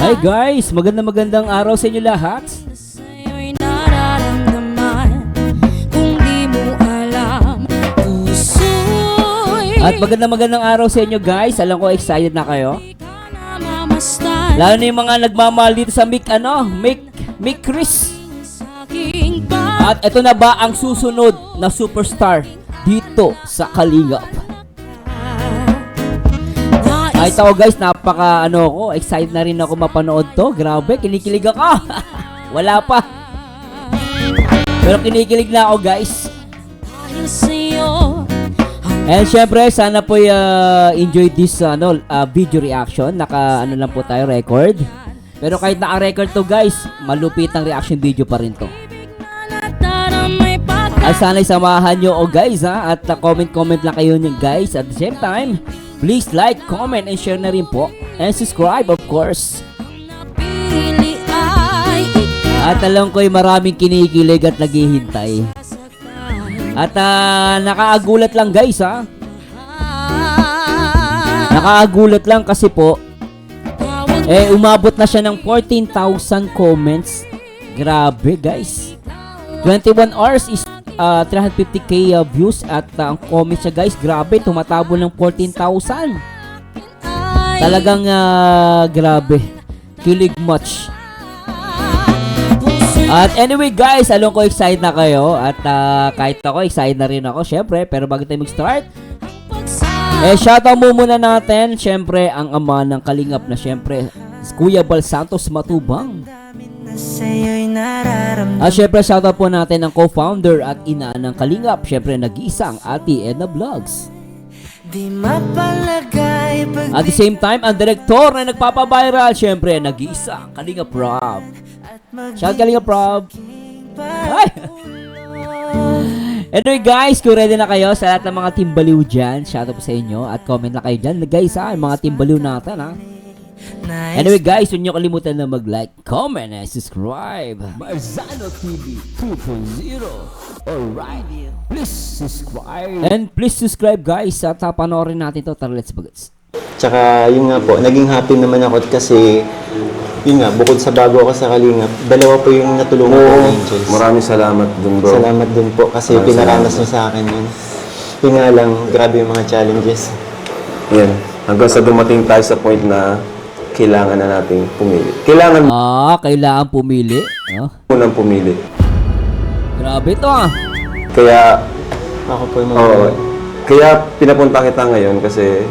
Hi guys, magandang araw sa inyo lahat. Sa'yo'y nararamdaman kung di mo alam. Puso'y At magandang araw sa inyo guys. Alam ko excited na kayo. di ka namamastan Lalo na yung mga nagmamahal dito sa Mick Chris. sa aking At ito na ba ang susunod na superstar dito sa Kalingap? Ay tao guys, napaka excited na rin ako mapanood to. Grabe, kinikilig ako. Wala pa. Pero kinikilig na ako guys. Dahil sa'yo And syempre, sana po enjoy this video reaction. Naka lang po tayo record. Pero kahit naka-record to guys, malupit ang reaction video pa rin to. nataramay Ay sana'y samahan nyo guys ha. At comment lang kayo nyo guys. At the same time, please like, comment, and share na rin po. And subscribe of course. napili ay At alam ko'y maraming kinikilig at naghihintay. ikasaktan. At nakaagulat lang guys ha. Nakaagulat lang kasi po umabot na siya ng 14,000 comments. Grabe guys. 21 hours is 350k views at ang comments niya guys, grabe, tumatabo ng 14,000. Talagang grabe. Kilig much. At anyway guys, alam ko excited na kayo at kahit ako excited na rin ako syempre, pero bago tayo mag-start, shoutout mo muna natin syempre ang ama ng Kalingap na syempre Kuya Bal Santos Matubang. At syempre shoutout po natin ang co-founder at ina ng Kalingap, syempre nag-iisang Ate Edna Vlogs. At the same time, ang direktor na nagpapaviral, syempre nag-iisang Kalingap Rob. Shout Kalingap Rob. Ay! Anyway guys, kung ready na kayo sa lahat ng mga timbaliw dyan, shoutout po sa inyo at comment na kayo dyan guys ha, yung mga timbaliw natin ha. Anyway guys, huwag nyo kalimutan na mag-like, comment, and subscribe. Marzano TV 2.0. Alright, please subscribe. And please subscribe guys at panoorin natin to. Tara, let's bagets. Tsaka yun nga po, naging happy naman ako kasi yun nga, bukod sa bago ako sa Kalingap, dalawa po yung natulungan ko ng Angels. Maraming salamat dun, bro. Salamat din po kasi Maraming pinaranas niyo sa akin yun. Yun nga lang, grabe yung mga challenges. Yan. Hanggang sa dumating tayo sa point na kailangan na nating pumili. Kailangan Kailangan pumili. mo nang pumili. Grabe to ah. Kaya, Ako po yung mga... oo. Kaya pinapunta kita ngayon kasi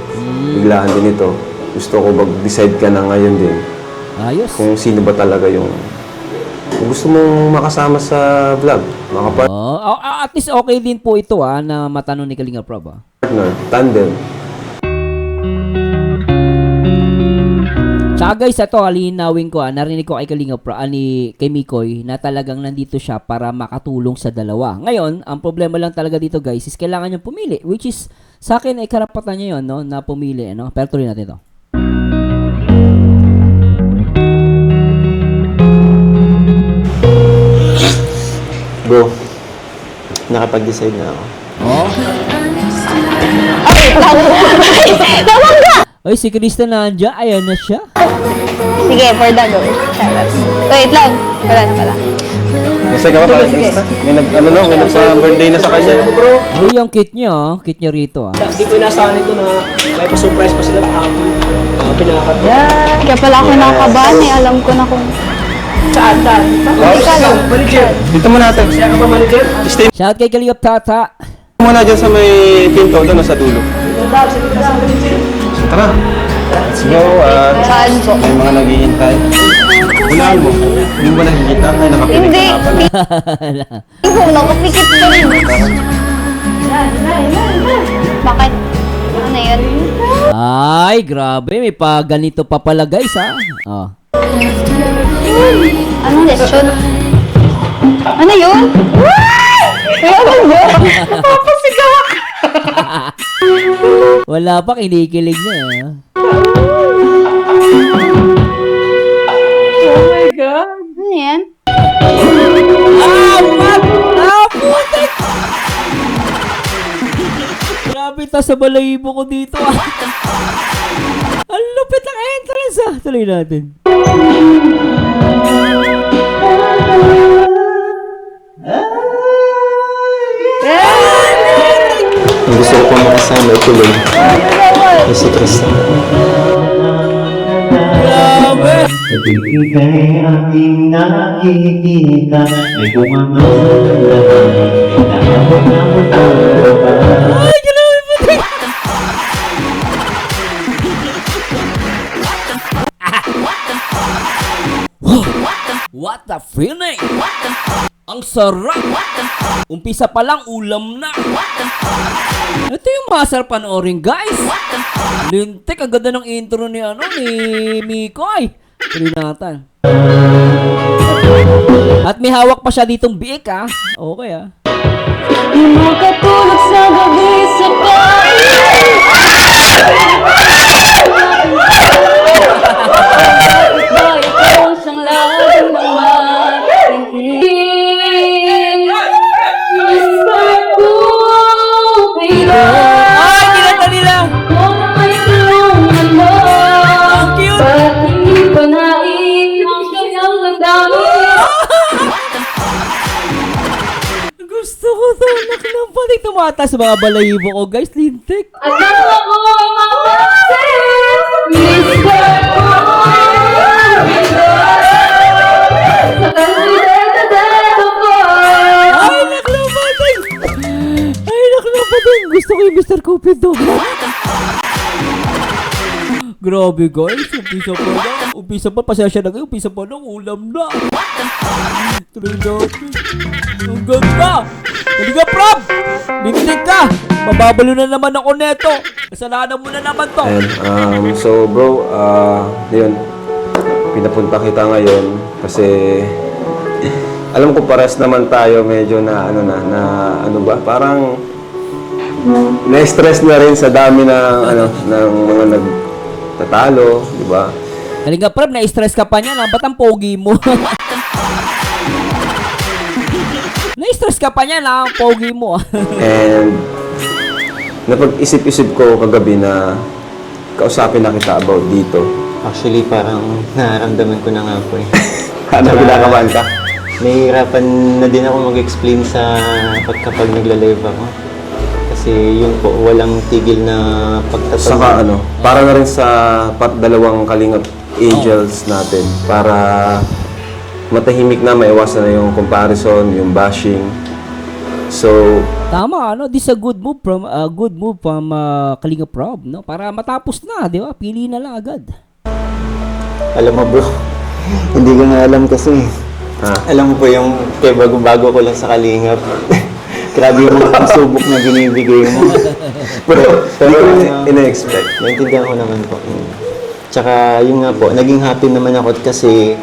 biglaan din ito. Gusto ko mag-decide ka na ngayon din Ayos. kung sino ba talaga yung kung gusto mong makasama sa vlog, mga At least okay din po ito na matanong ni Kalingap Rob partner, tandem. Tsaka guys, ito halinawin ko narinig ko kay Kalingap Rob, kay Mikoy na talagang nandito siya para makatulong sa dalawa. Ngayon, ang problema lang talaga dito guys is kailangan niyang pumili, which is sa akin ay karapatan niya yun, no, na pumili, no? Pero tuloy natin ito. Bro, nakapag-decide na ako. Ay, si Krista nandiyan, ayan na siya. Sige, for the go. Wait lang. Wala na pala. Kasi ka ba para Krista? May nagsa-birthday na sa kanya. Uy, ang cute niya, cute niya rito Hindi ko inasahan ito na may pa-surprise pa sila kahapon. Pinakakat. Yeah. Kaya pala ako nakakabahan eh. Alam ko na kung saan. Hindi ka lang. Manager! Dito mo natin. Siya ka ba manager? Stay Shout kay Kalingap Tata. muna dyan sa may pinto, doon sa dulo. Tara. Let's go. Saan po? May mga naghihintay. Hulaan mo. Hindi mo nakikita. Ay, nakapilit Hindi. ka pala. Hindi ko nakapikit ko rin. Bakit? Ano yun? Ay, grabe, may pa ganito pa pala guys Anong lesson? Ano yun? Ano ba? Napapasigaw ako. Wala pa, kinikilig na Oh my God. Ano yan? Putik! Grabe, ta sa balahibo ko dito Ang lupit ang entry! Balansa. Tuloy natin. Ang gusto ko pong makasama tuloy ay si Krista. Grabe. Ika'y aking nakikita, may bumanga sa lahat, nakabot na mo pa. Ay, grabe puti. What the feeling? Ang sarap. Umpisa pa lang, ulam na. Ito yung masarap panoorin, guys. Lintik, ang ganda ng intro ni Miko ay. Tuloy natin. At may hawak pa siya ditong biik, ha. Okay, ha. Di makatulog sa gabi sa bahay. Ikaw siyang laging Ay, kinanta nila. Ang cute. Gusto ko to. Anak ng pati tumata sa mga balahibo ko, guys. Lintik. Ay, naklapatin! Ay, naklapatin! Gusto ko yung Mr. Cupido. Grabe, guys. Umpisa pa lang. Umpisa pa. Pasensya na kayo. Umpisa pa lang. Ulam na. Tuloy natin. Ang ganda. Halika, Prob! Lintik ka! Mababalo na naman ako neto. Kasalanan mo na naman to. And, so bro, yun, pinapunta kita ngayon kasi alam ko pares naman tayo medyo na ano ba, parang na-stress na rin sa dami ng mga nagtatalo, di ba? Halika, Prob. Na-stress ka pa niya. Ba't ang pogi mo? Na-stress ka pa niya na ang pogi mo. And napag-isip-isip ko kagabi na kausapin na kita about dito. Actually, parang nararamdaman ko na nga po eh. Ano, kinakabahan ka? Nahihirapan na din ako mag-explain sa kapag nagla-live ako. Kasi yun po, walang tigil na pagtatanda. Saka para na rin sa dalawang Kalingap Angels natin para matahimik na, maiwasan na yung comparison, yung bashing. So, Tama, this is a good move from Kalinga Prob, no? Para matapos na, di ba? Pili na lang agad. Alam mo bro, hindi ko na alam kasi. Alam mo po yung kaya bago ko lang sa Kalingap. Grabe yung mga subok na binibigay mo. pero ina-expect. Naintindihan ko naman po. Tsaka yun nga po, naging happy naman ako kasi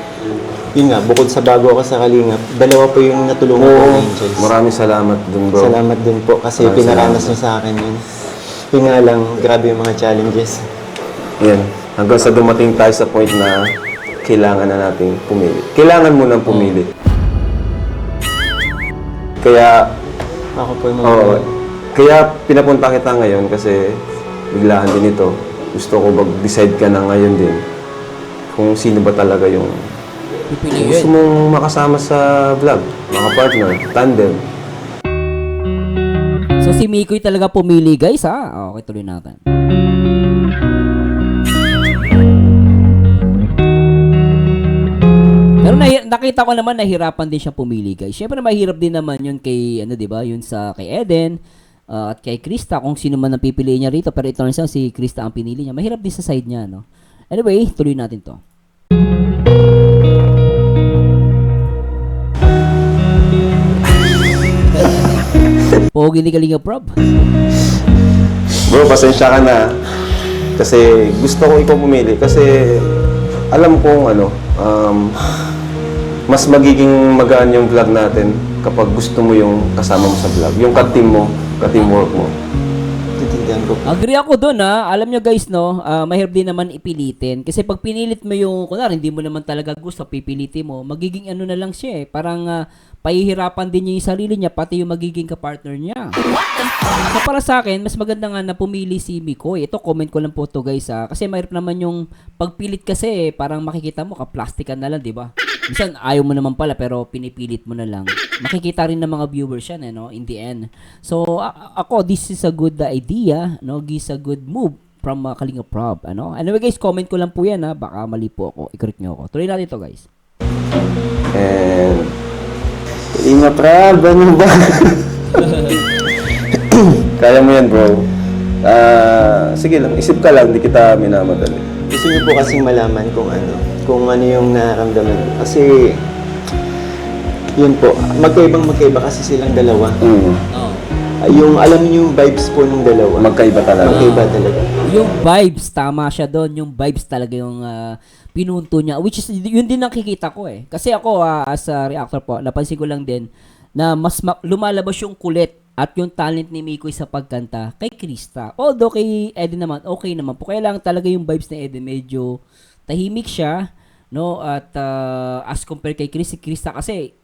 yun nga, bukod sa bago ako sa Kalingap, dalawa po yung natulungan ko ng Angels. Maraming salamat dun, bro. Salamat din po kasi Maraming pinaranas niyo sa akin yun. Yun nga lang, grabe yung mga challenges. Yan. Hanggang sa dumating tayo sa point na kailangan na nating pumili. Kailangan mo nang pumili. Kaya, Ako po yung kaya pinapunta kita ngayon kasi biglaan din ito. Gusto ko mag-decide ka na ngayon din kung sino ba talaga yung gusto mong makasama sa vlog, mga partner, tandem. So si Mikoy talaga pumili, guys, ha? Okay, tuloy natin. Pero nakita ko naman nahirapan din siya pumili, guys. Syempre mahirap din naman yun kay, 'di ba? Yun kay Eden at kay Krista kung sino man ang pipiliin niya rito. Pero ito na si Krista ang pinili niya. Mahirap din sa side niya, no? Anyway, tuloy natin to. Pogi ni Kalinga Prob. Bro, pasensya ka na. Kasi gusto ko ikaw pumili. Kasi alam kong mas magiging magaan yung vlog natin kapag gusto mo yung kasama mo sa vlog. Yung ka-team mo, ka-teamwork mo. Naintindihan masasabihan ko. Agree ako doon Alam nyo guys, no, mahirap din naman ipilitin. Kasi pag pinilit mo yung, kunwari, hindi mo naman talaga gusto, pipilitin mo, magiging ano na lang siya Parang pahihirapan din niya yung sarili niya, pati yung magiging kapartner niya. So para sa akin, mas maganda nga na pumili si Mikoy. Ito, comment ko lang po to guys Kasi mahirap naman yung pagpilit kasi, parang makikita mo, ka-plastikan na lang, di ba? Minsan, ayaw mo naman pala, pero pinipilit mo na lang. Makikita rin ng mga viewers yan, no, in the end. So, ako, this is a good idea, no? This is a good move from Kalinga Prab, ano? Anyway, guys, comment ko lang po yan, Baka mali po ako. I-correct nyo ako. Tuloy natin to guys. And Kalinga Prab, ano ba? kaya mo yan, bro. Sige lang, isip ka lang, di kita minamadali. Gusto niyo po kasing malaman kung ano yung nararamdaman ko. Kasi, yun po, magkaiba kasi silang dalawa. Oh. Yung alam niyo yung vibes po ng dalawa. Magkaiba talaga. Magkaiba talaga. Yung vibes, tama siya doon. Yung vibes talaga yung pinunto niya. Which is, yun din nakikita ko Kasi ako, as a reactor po, napansin ko lang din na mas lumalabas yung kulit at yung talent ni Mikoy sa pagkanta kay Krista. Although kay Eden naman, okay naman po. Kaya lang talaga yung vibes ni Eden, medyo tahimik siya, no? At as compared kay Krista kasi,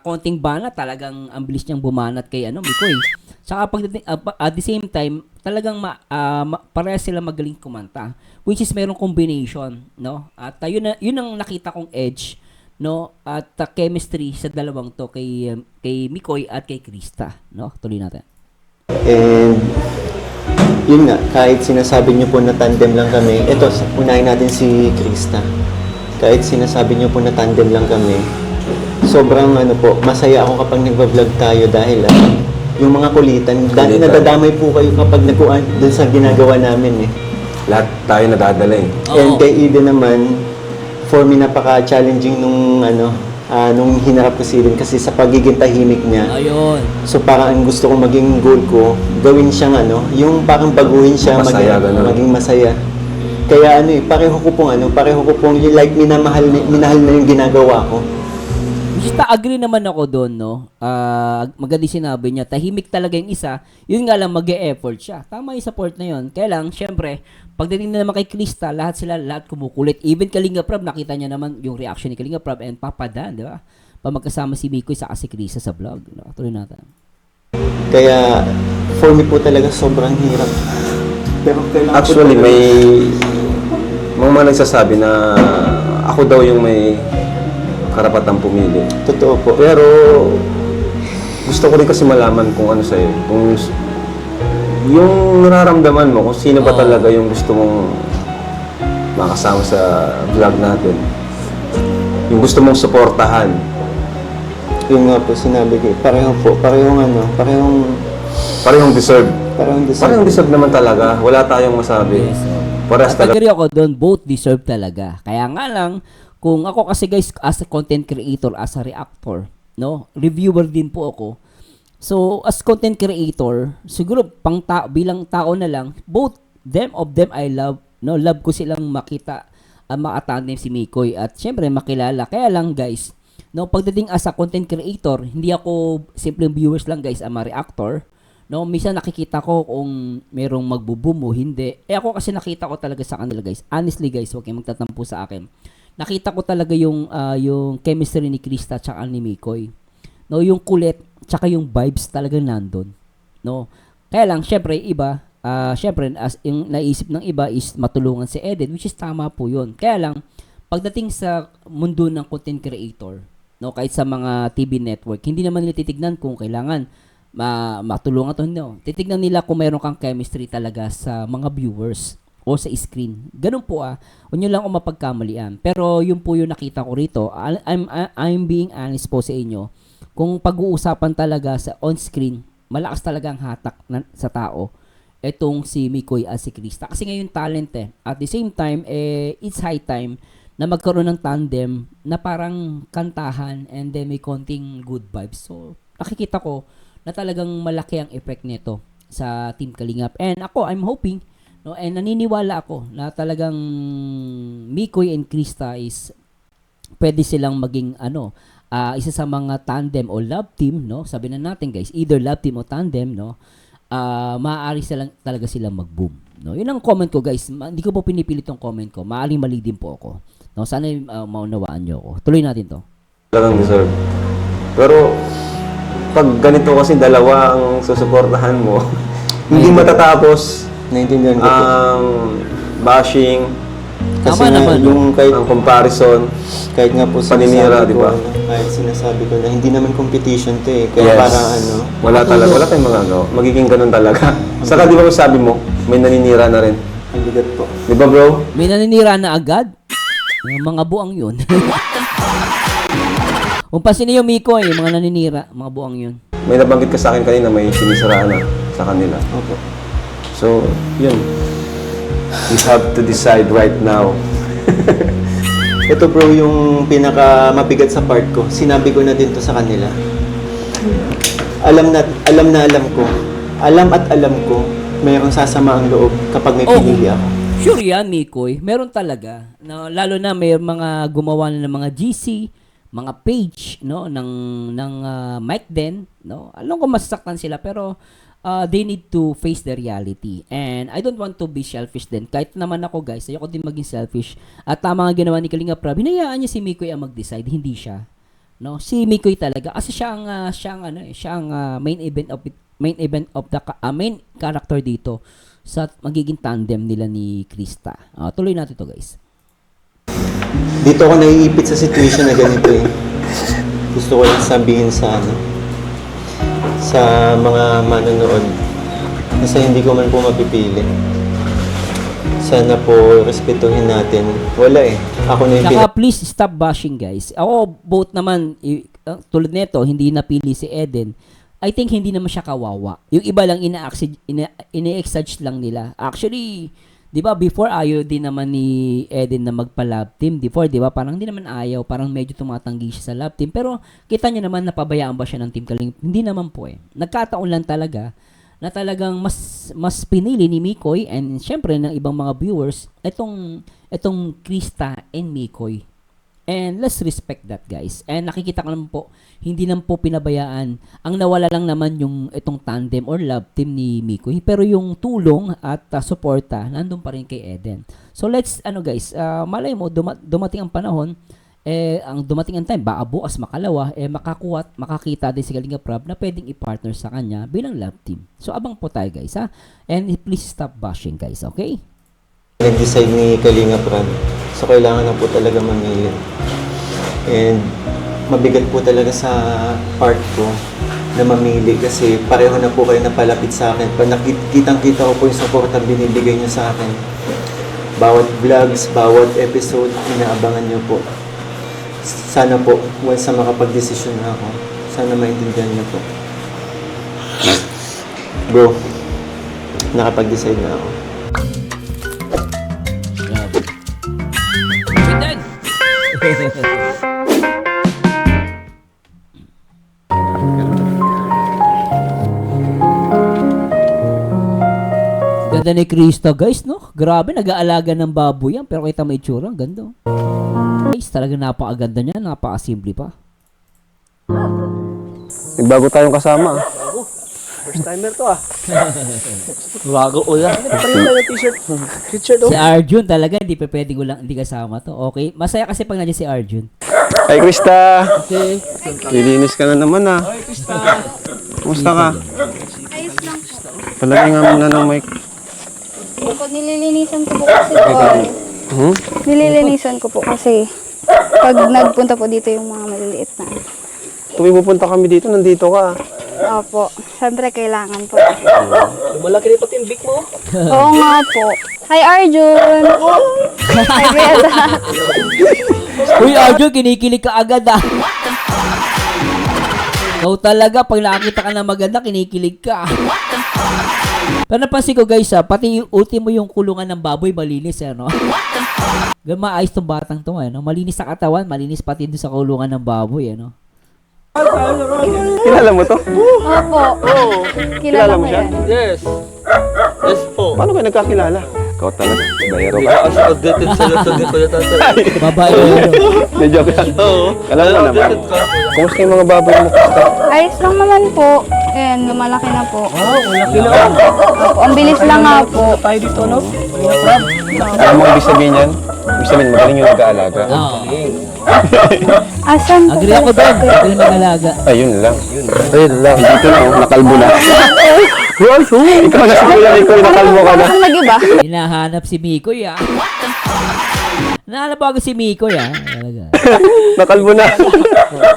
konting banat, talagang ang bilis niyang bumanat kay Mikoy. Saka pagdating, at the same time, talagang parehas sila magaling kumanta. Which is merong combination, no? At yun ang nakita kong edge, no, at chemistry sa dalawang to kay Mikoy at kay Krista, no? Tuloy natin. And, yun nga, kahit sinasabi niyo po na tandem lang kami, eto, unahin natin si Krista. Kahit sinasabi niyo po na tandem lang kami, sobrang masaya ako kapag nagba-vlog tayo dahil yung mga kulitan, nadadamay po kayo kapag nagkuhan dun sa ginagawa namin Lahat tayo nadadala And kay Eden naman, for me napaka-challenging nung hinarap ko si Eden kasi sa pagiging tahimik niya. Ayun. So parang ang gusto kong maging goal ko, gawin siyang yung parang baguhin siya, Masaya, maging masaya. Kaya pareho ko pong yung like minahal na yung ginagawa ko. Just agree naman ako doon, no? Maganda sinabi niya, tahimik talaga yung isa, yun nga lang mag-e-effort siya. Tama yung support na yun. Kaya lang, syempre, pagdating na naman kay Krista, lahat kumukulit. Even Kalinga Prab, nakita niya naman yung reaction ni Kalinga Prab and Papa Dan, di ba? Pa magkasama si Mikoy sa si Krista sa vlog. No? Tuloy natin. Kaya, for me po talaga sobrang hirap. Pero kailangan Actually, may mga nagsasabi na ako daw yung may karapatang pumili. Totoo po. Pero gusto ko rin kasi malaman kung ano sa'yo. Kung yung nararamdaman mo, kung sino ba talaga yung gusto mong makasama sa vlog natin. Yung gusto mong suportahan. Yun nga po sinabi ko. Parehong deserve. Parehong deserve. Parehong deserve naman talaga. Wala tayong masabi. Yes, Parehas At talaga. agree ako doon, both deserve talaga. Kaya nga lang, kung ako kasi guys, as a content creator, as a reactor, no, reviewer din po ako. So, as content creator, siguro bilang tao na lang, both of them I love, no, love ko silang makita, makatandem si Mikoy at syempre makilala. Kaya lang guys, no, pagdating as a content creator, hindi ako simpleng viewers lang guys, I'm a reactor. No, minsan nakikita ko kung merong magbo-boom o hindi. Ako kasi nakita ko talaga sa kanila guys. Honestly guys, huwag kayong magtatampo sa akin. Nakita ko talaga yung chemistry ni Krista at ni Mikoy. No, yung kulit tsaka yung vibes talagang nandun. No. Kaya lang syempre iba, syempre as yung naisip ng iba is matulungan si Eden, which is tama po 'yun. Kaya lang pagdating sa mundo ng content creator, no, kahit sa mga TV network, hindi naman nila titignan kung kailangan matulungan to, no. Titignan nila kung meron kang chemistry talaga sa mga viewers o sa screen. Ganun po huwag nyo lang ako mapagkamalian. Pero yun po yung nakita ko rito. I'm being honest po sa inyo. Kung pag-uusapan talaga sa on-screen, malakas talaga ang hatak sa tao. Etong si Mikoy at si Krista. Kasi ngayon talent At the same time, it's high time na magkaroon ng tandem na parang kantahan and then may konting good vibes. So, nakikita ko na talagang malaki ang effect nito sa Team Kalingap. And ako, I'm hoping, no, and naniniwala ako na talagang Mikoy and Krista is pwede silang maging isa sa mga tandem o love team, no? Sabi na natin guys, either love team o tandem, no? maaari talaga silang mag-boom. No? Yun ang comment ko, guys. Hindi ko po pinipilit yung comment ko. Maaaring mali din po ako. No? Sana maunawaan nyo ako. Tuloy natin to. Talagang deserve. Pero, pag ganito kasi dalawa ang susuportahan mo, hindi matatapos Naintindihan ko po. ang bashing, Kasi Tama nga, naman, yung kahit, ang comparison. kahit nga po Paninira, sinasabi di ko, ba? kahit sinasabi ko na hindi naman competition to eh. Kaya Yes. parang ano, Wala tayong magagawa. Magiging ganun talaga. Saka di ba sabi mo, may naninira na rin. ang bigat po. Di ba bro? May naninira na agad. Yung mga buang yun. Umpasin niyo, Miko, mga naninira. Mga buang yun. May nabanggit ka sa akin kanina, may sinisiraan na sa kanila. Opo. So, yun. You have to decide right now. Ito bro, yung pinaka mabigat sa part ko. Sinabi ko na din to sa kanila. Alam ko. Alam at alam ko, mayroong sasama ang loob kapag may Oh. pinili ako. Sure yan, Mikoy. Meron talaga. No, lalo na may mga gumawa na ng mga GC, mga page, no, ng Mike Den, no. Alam ko masasaktan sila pero they need to face the reality. And I don't want to be selfish din. Kahit naman ako, guys, ayoko din maging selfish. At tama nga ginawa ni Kalinga Prab, hinayaan niya si Mikoy ang mag-decide, hindi siya. No, si Mikoy talaga kasi siya ang main event of the main character dito sa magiging tandem nila ni Krista. Tuloy natin to, guys. Dito ako naiipit sa situation na ganito eh. Gusto ko lang sabihin sa mga manonood. Kasi hindi ko man po mapipili. Sana po respetuhin natin. Wala eh. Ako na yung Saka please stop bashing, guys. Ako both naman tulad nito, hindi napili si Eden. I think hindi naman siya kawawa. Yung iba lang ina-exage lang nila. Actually, 'di ba before ayaw din naman ni Eden na magpa-love team. Before, 'di ba? Parang hindi naman ayaw, parang medyo tumatanggi siya sa love team. Pero kita niyo naman napabayaan ba siya ng Team Kaling? Hindi naman po eh. Nagkataon lang talaga na talagang mas pinili ni Mikoy and syempre ng ibang mga viewers itong Krista and Mikoy. And let's respect that, guys. And nakikita ko naman po, hindi naman po pinabayaan. Ang nawala lang naman yung itong tandem or love team ni Mikoy. Pero yung tulong at suporta, nandun pa rin kay Eden. So let's, guys, malay mo, dumating ang panahon, ang dumating ang time, baka bukas makalawa, makakita din si Kalinga Prab na pwedeng i-partner sa kanya bilang love team. So abang po tayo, guys, ha? And please stop bashing, guys, okay? nag-decide ni Kalinga Prab. So, kailangan na po talaga mamili. And, mabigat po talaga sa part ko na mamili kasi pareho na po kayo napalapit sa akin. Kitang-kita ko po yung support na binibigay niyo sa akin. Bawat vlogs, bawat episode, inaabangan niyo po. Sana po, once na makapag-desisyon na ako, sana maintindihan niyo po. Bro, nakapag-decide na ako. Eden! Ganda ni Krista, guys, no? Grabe, nag-aalaga ng baboy yan. Pero kita may itsura, ang ganda. Guys, talaga napakaganda niya, napakasimple pa. May bago tayong kasama. First timer to Bago o yan. Pareho tayo ng t-shirt. T-shirt Si Arjun talaga, hindi pa pwede ko lang, hindi kasama to. Okay, masaya kasi pag nandiyan si Arjun. Hi, Krista! Okay. Lilinis ka na naman ah. Hi, Krista. Kumusta ka? Ayos lang po. Palagay nga muna ng mic. Ako, nililinisan ko po kasi po. Nililinisan ko po kasi pag nagpunta po dito yung mga maliliit na. Tuwing pupunta kami dito, nandito ka. Opo, syempre kailangan po. Lumalaki rin pati yung big mo. Oo nga po. Hi Arjun! Hi Bella! Uy, Arjun, kinikilig ka agad ah. Ikaw talaga, pag nakakita ka na maganda, kinikilig ka. Pero napansin ko, guys, pati yung ultimo yung kulungan ng baboy, malinis, no? Maayos tong batang to, no? Malinis sa katawan, malinis pati doon sa kulungan ng baboy, no? Kilala mo to? Opo. Kilala mo siya? yan. Yes. Yes po. Paano kayo nagkakilala? Ikaw talaga, bayero ka. As outdated sila to dito na tayo. Babae, no? Hindi, joke lang. Oo. Alam mo naman. Outdated ka. Kumusta yung mga baboy mo, Krista? Ayos lang naman po. Ayan, lumalaki na po. Oh, laki na. Opo, ang bilis lang nga po. Tayo dito, no? Kalinga Prab. Alam mo ang ibig sabihin yan? Ibig sabihin, magaling yung nag-aalaga. Oo. Asan po? Agree ako doon. Magaling mag-alaga. Ayun lang. Ayun lang. Dito na, nakalbo na. Ikaw na si Kuya Mikoy, nakalbo ka na. Ang nag-iba? Hinahanap si Mikoy ah. Naalala si Mikoy ah. Talaga. Nakalbo na.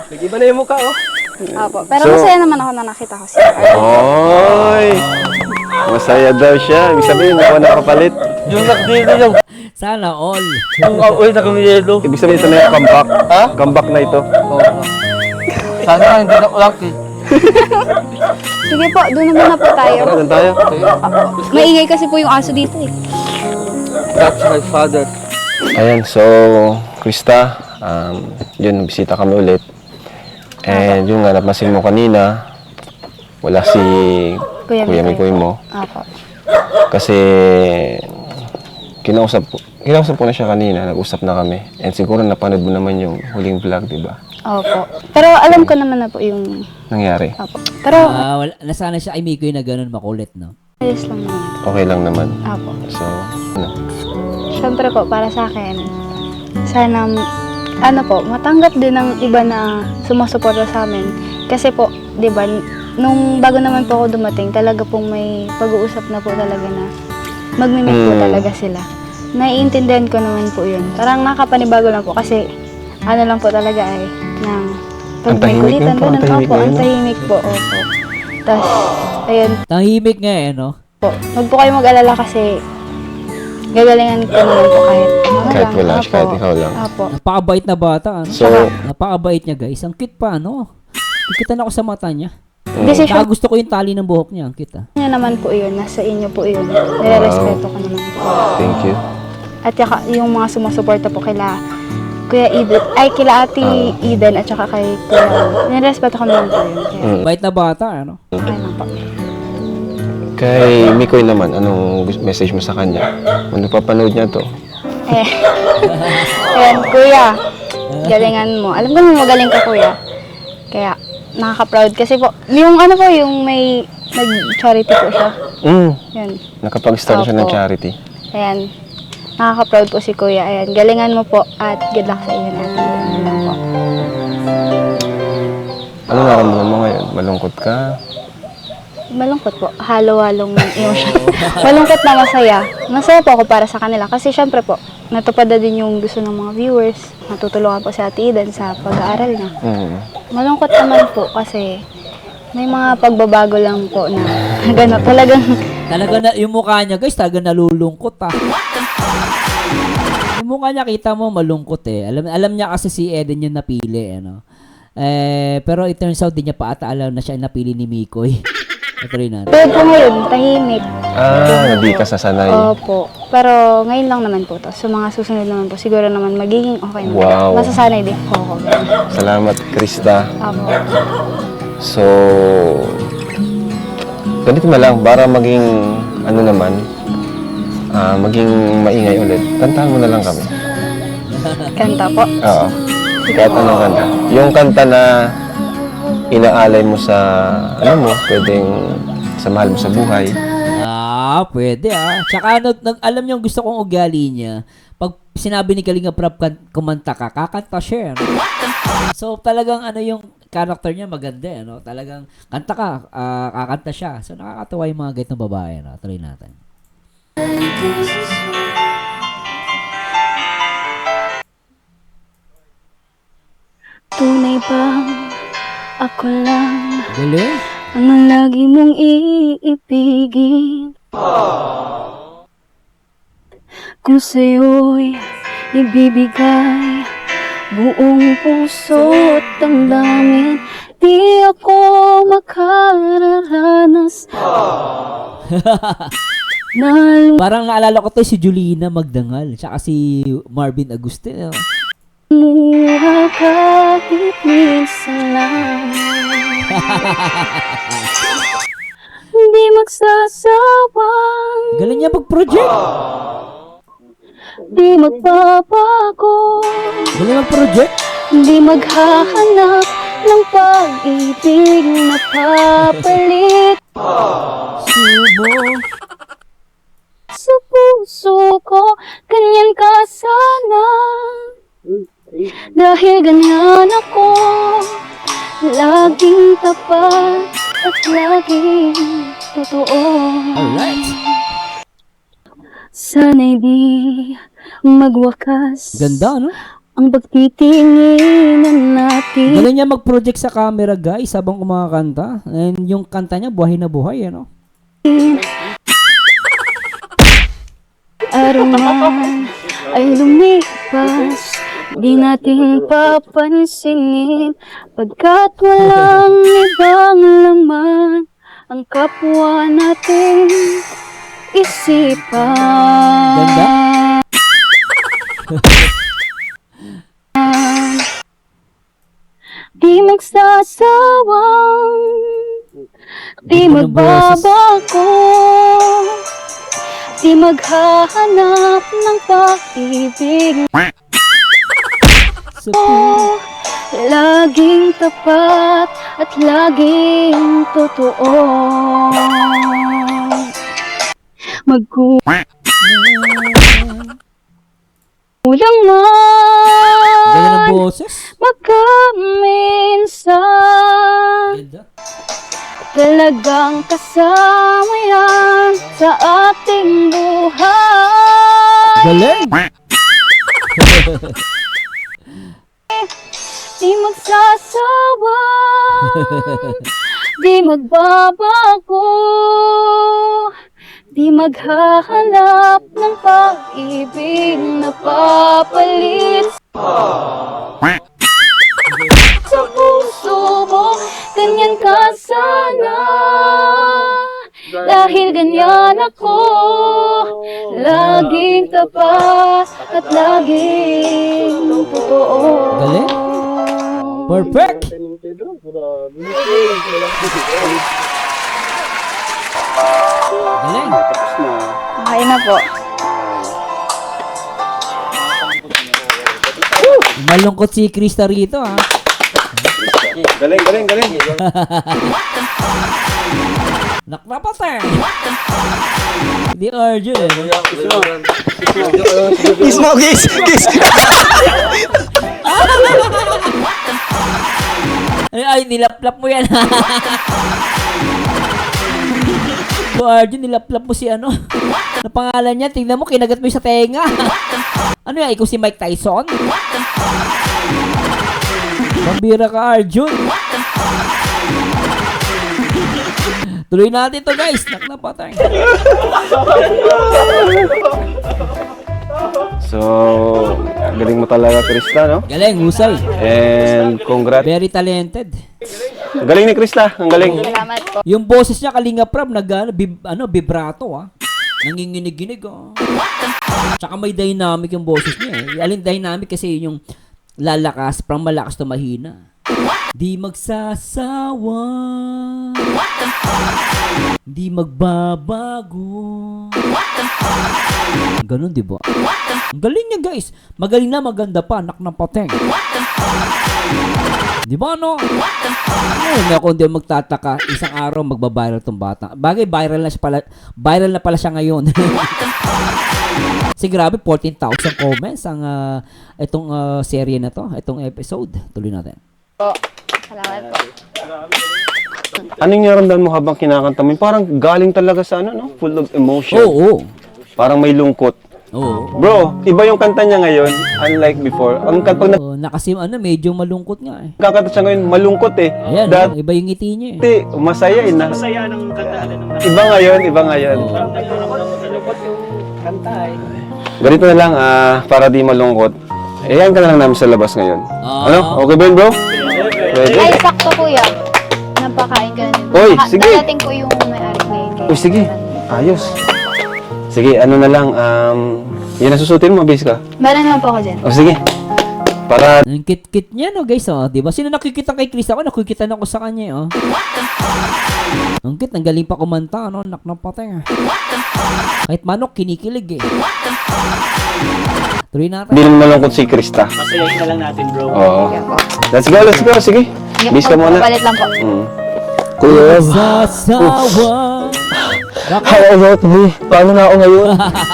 Nag-iba na yung mukha, oh. Opo, pero So- masaya naman ako na nakita ko si Arlo. Oy! Masaya daw siya. Ibig sabihin, ako nakapalit. Yung nakdito yung... Sana all. Yung uy, nakangiyelo. Ibig sabihin, ito na yung comeback. Ha? Comeback na ito. Sana nga hindi na ulang eh. Sige po, doon naman na po tayo. Doon tayo. Maingay kasi po yung aso dito eh. That's my father. Ayan, so, Krista, yun, bisita kami ulit. And yung nga, napansin mo kanina, wala si Kuya Kuya Mikoy. Mikoy mo. Opo. Kasi, kinausap ko na siya kanina, nag-usap na kami. And siguro napanood mo naman yung huling vlog, di ba? Opo. Pero alam ko naman na po yung... Nangyari. Opo. Pero Nasanay siya kay Mikoy na ganun makulit, no? ayos lang naman. Okay lang naman. Opo. So, ano? Siyempre po, para sa akin, sana, ano po, matanggap din ng iba na sumusuporta sa amin. Kasi po, di ba, nung bago naman po ako dumating, talaga pong may pag-uusap na po talaga na magmimit po talaga sila. Naiintindihan ko naman po yun. Parang nakapanibago lang po kasi ano lang po talaga ay ng pag Ang may tahimik kulitan, yun po, ang ganun, tahimik opo, na ang yun. tahimik po, opo. Tapos, ayun Tahimik nga eh, no? po, huwag po kayo mag-alala kasi gagalingan ko naman po kahit ano Kahit lang. wala siya, Opo. kahit ikaw lang. Opo. Napakabait na bata, ano? So, Napakabait niya, guys. Ang cute pa, no? Kita na ako sa mata niya. Decision Saka gusto ko yung tali ng buhok niya. Ang cute, ah. niya naman po yun, nasa inyo po yun. Nire-respeto ko naman po. thank you. At yung mga sumusuporta po kila Kuya Eden, ay kila Ate Eden at saka kay Kuya, nire-respeto ko naman po yun. Kaya, Bait na bata, ano? okay lang po. Kay Mikoy naman, anong message mo sa kanya? Kung napapanood niya to, Eh, ayan, Kuya, galingan mo. Alam ko naman magaling ka, Kuya. Kaya, nakaka-proud kasi po, yung ano po, yung may nag-charity po siya. Yan. nakapag-start siya ng Opo. charity. Ayan. Nakaka-proud po si Kuya. Ayan. Galingan mo po at good luck sa inyo natin. Ayan lang po. Ano nararamdaman mo ngayon? Malungkot ka? Malungkot po. Halo-halong emotion. Malungkot na masaya. Masaya po ako para sa kanila. Kasi syempre po, natupad na din yung gusto ng mga viewers. Natutulungan po si Ate Eden sa pag-aaral niya. Malungkot naman po kasi may mga pagbabago lang po na gano'n. Talaga na, yung mukha niya, guys, talaga nalulungkot, ah. Yung mukha niya, kita mo, malungkot, eh. Alam niya kasi si Eden yung napili, ano. Pero it turns out, di niya pa ata alam na siya yung napili ni Mikoy. Ituloy natin. Pero po ngayon, tahimik. Hindi ka sasanay. Opo. Pero ngayon lang naman po to. So mga susunod naman po, siguro naman magiging okay naman. Wow. Masasanay din po ako. Salamat, Krista. Opo. So, ganito na lang, para maging, ano naman, maging maingay ulit. Kantahan mo na lang kami. Kanta po. Oo. Kahit anong kanta. Yung kanta na inaalay mo sa, ano mo, pwedeng sa mahal mo sa buhay. Pwede, ah. Tsaka, alam niyo, gusto kong ugali niya. Pag sinabi ni Kalinga Prab, kumanta ka, kakanta siya, ano? So, talagang, ano yung character niya, maganda, ano? Talagang, kanta ka, kakanta siya. So, nakakatawa yung mga ganitong babae, ano? Tuloy natin. Tunay bang ako lang Galing. ang lagi mong iibigin? Kung sa'yo'y ibibigay buong puso at damdamin, di ako makararanas na Parang naalala ko to si Julina Magdangal, tsaka si Marvin Agustin. lumuha kahit minsan lang. Hindi magsasawang, Galing niya mag-project. di magbabago, Galing mag-project. di maghahanap ng pag-ibig na papalit sa puso ko. Ganyan ka sana, dahil ganyan ako, laging tapat at laging totoo. Alright. Sana'y di magwakas Ganda, no? ang pagtitinginan natin. Galing niya mag-project sa camera, guys, habang kumakanta. And yung kanta niya, buhay na buhay, ano? Araw man ay lumipas, di natin papansinin, pagkat walang ibang laman ang kapwa natin isipan. Ganda. Di magsasawang, di magbabago, di maghahanap ng pag-ibig So, mo. Laging tapat at laging totoo. Magkulang ganda ng man boses. magkaminsan, Ganda. talagang kasama yan sa ating buhay. Galing. Di magsasawa, di magbabago, di maghahanap ng pag-ibig na papalit sa puso mo. Ganyan ka sana, dahil ganyan ako, laging tapat at laging totoo. Galing. Perfect. Galing. Okay na po. Malungkot si Krista rito, ha? Galing, galing, galing. Nakpapatay. Hindi Arjun, eh. Kiss mo, kiss! Kiss! Ay, nilaplap mo yan. So, Arjun, nilaplap mo si ano? Na pangalan niya, tingnan mo, kinagat mo yung sa tenga. Ano yan, ikaw si Mike Tyson? Pambira ka, Arjun. Tuloy natin to, guys. Naknapatay. So, galing mo talaga, Krista, no? Galing, husay. And congrats. Very talented. Galing ni Krista, ang galing. Salamat po. Yung boses niya, Kalinga Prab, vibrato, ah. Nanginginig-ginig, ah. Tsaka may dynamic yung boses niya, eh. Alin dynamic kasi yung lalakas, from malakas to mahina. Di magsasawa, di magbabago. Ganun, di ba? Ang galing niya, guys. Magaling na, maganda pa, anak ng pateng. Di ba, no? Ayun ako, hindi magtataka. Isang araw, magbabiral tong bata. Bagay, viral na pala siya ngayon. Kasi grabe, 14,000 comments ang itong serye na to, itong episode. Tuloy natin. Salamat po. Anong naramdaman mo habang kinakanta mo? Parang galing talaga sa ano, no? Full of emotion. Oo. Parang may lungkot. Oo. Bro, iba yung kanta niya ngayon, unlike before. Ang pag Nakasim, medyo malungkot nga, eh. nakakanta siya ngayon, malungkot eh. Ayan, Dati, iba yung ngiti niya, eh. masaya eh. Masaya ng kanta. Iba ngayon, iba ngayon. Oo. Nalungkot yung kanta eh. Ganito na lang, para di malungkot. Ayan ka na lang namin sa labas ngayon. Ah. Ano? Okay ba yun, bro? Ay, Pwede? sakto kuya. Napakain ka na din. Oy, sige. Darating po yung may-ari na yun. Uy, sige. Ayos. Sige, ano na lang, yan nasusutin mo, mabilis ka. Meron naman po ako dyan. O sige. Para Ang kit-kit niya, no, guys, oh. Diba? Sino nakikita kay Chris? Ako, nakikita na ako sa kanya, oh. Ang kit, ang galing pa kumanta, no? Naknapatay, ah. Kahit manok, kinikilig, eh. Tuloy natin. hindi naman malungkot si Krista. Masayahin na lang natin, bro. Oo. Let's go, let's go. Sige. Bis ka muna. Palit lang po. Kuya, Sasawa. how about me? Paano na ako ngayon?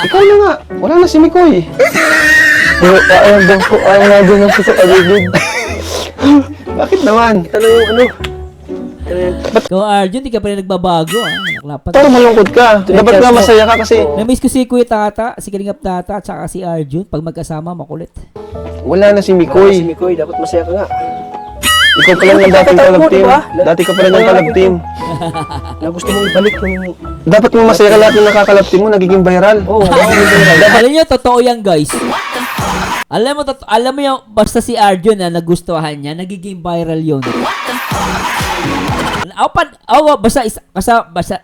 Ikaw na nga. Wala na si Mikoy. Ayaw nga din ang puso kaligid. Bakit naman? Ano yung ano? Ikaw, Arjun, di ka pa rin nagbabago. Naklapat. Pero malungkot ka. Dapat nga masaya ka kasi Namiss ko si Kuya Tata, si Kalingap Tata, at saka si Arjun. Pag magkasama, makulit. wala na si Si Mikoy. Mikoy, dapat masaya ka nga. Ikaw pa lang ang dating collab team. Dati ka pa lang ang collab team. Na gusto mong ibalik yung... Dapat mo masaya ka lahat ng nakakalab team mo, nagiging viral. Oo, Alam niyo, totoo yan, guys. Alam mo yung, basta si Arjun na nagustuhan niya, nagiging viral yun.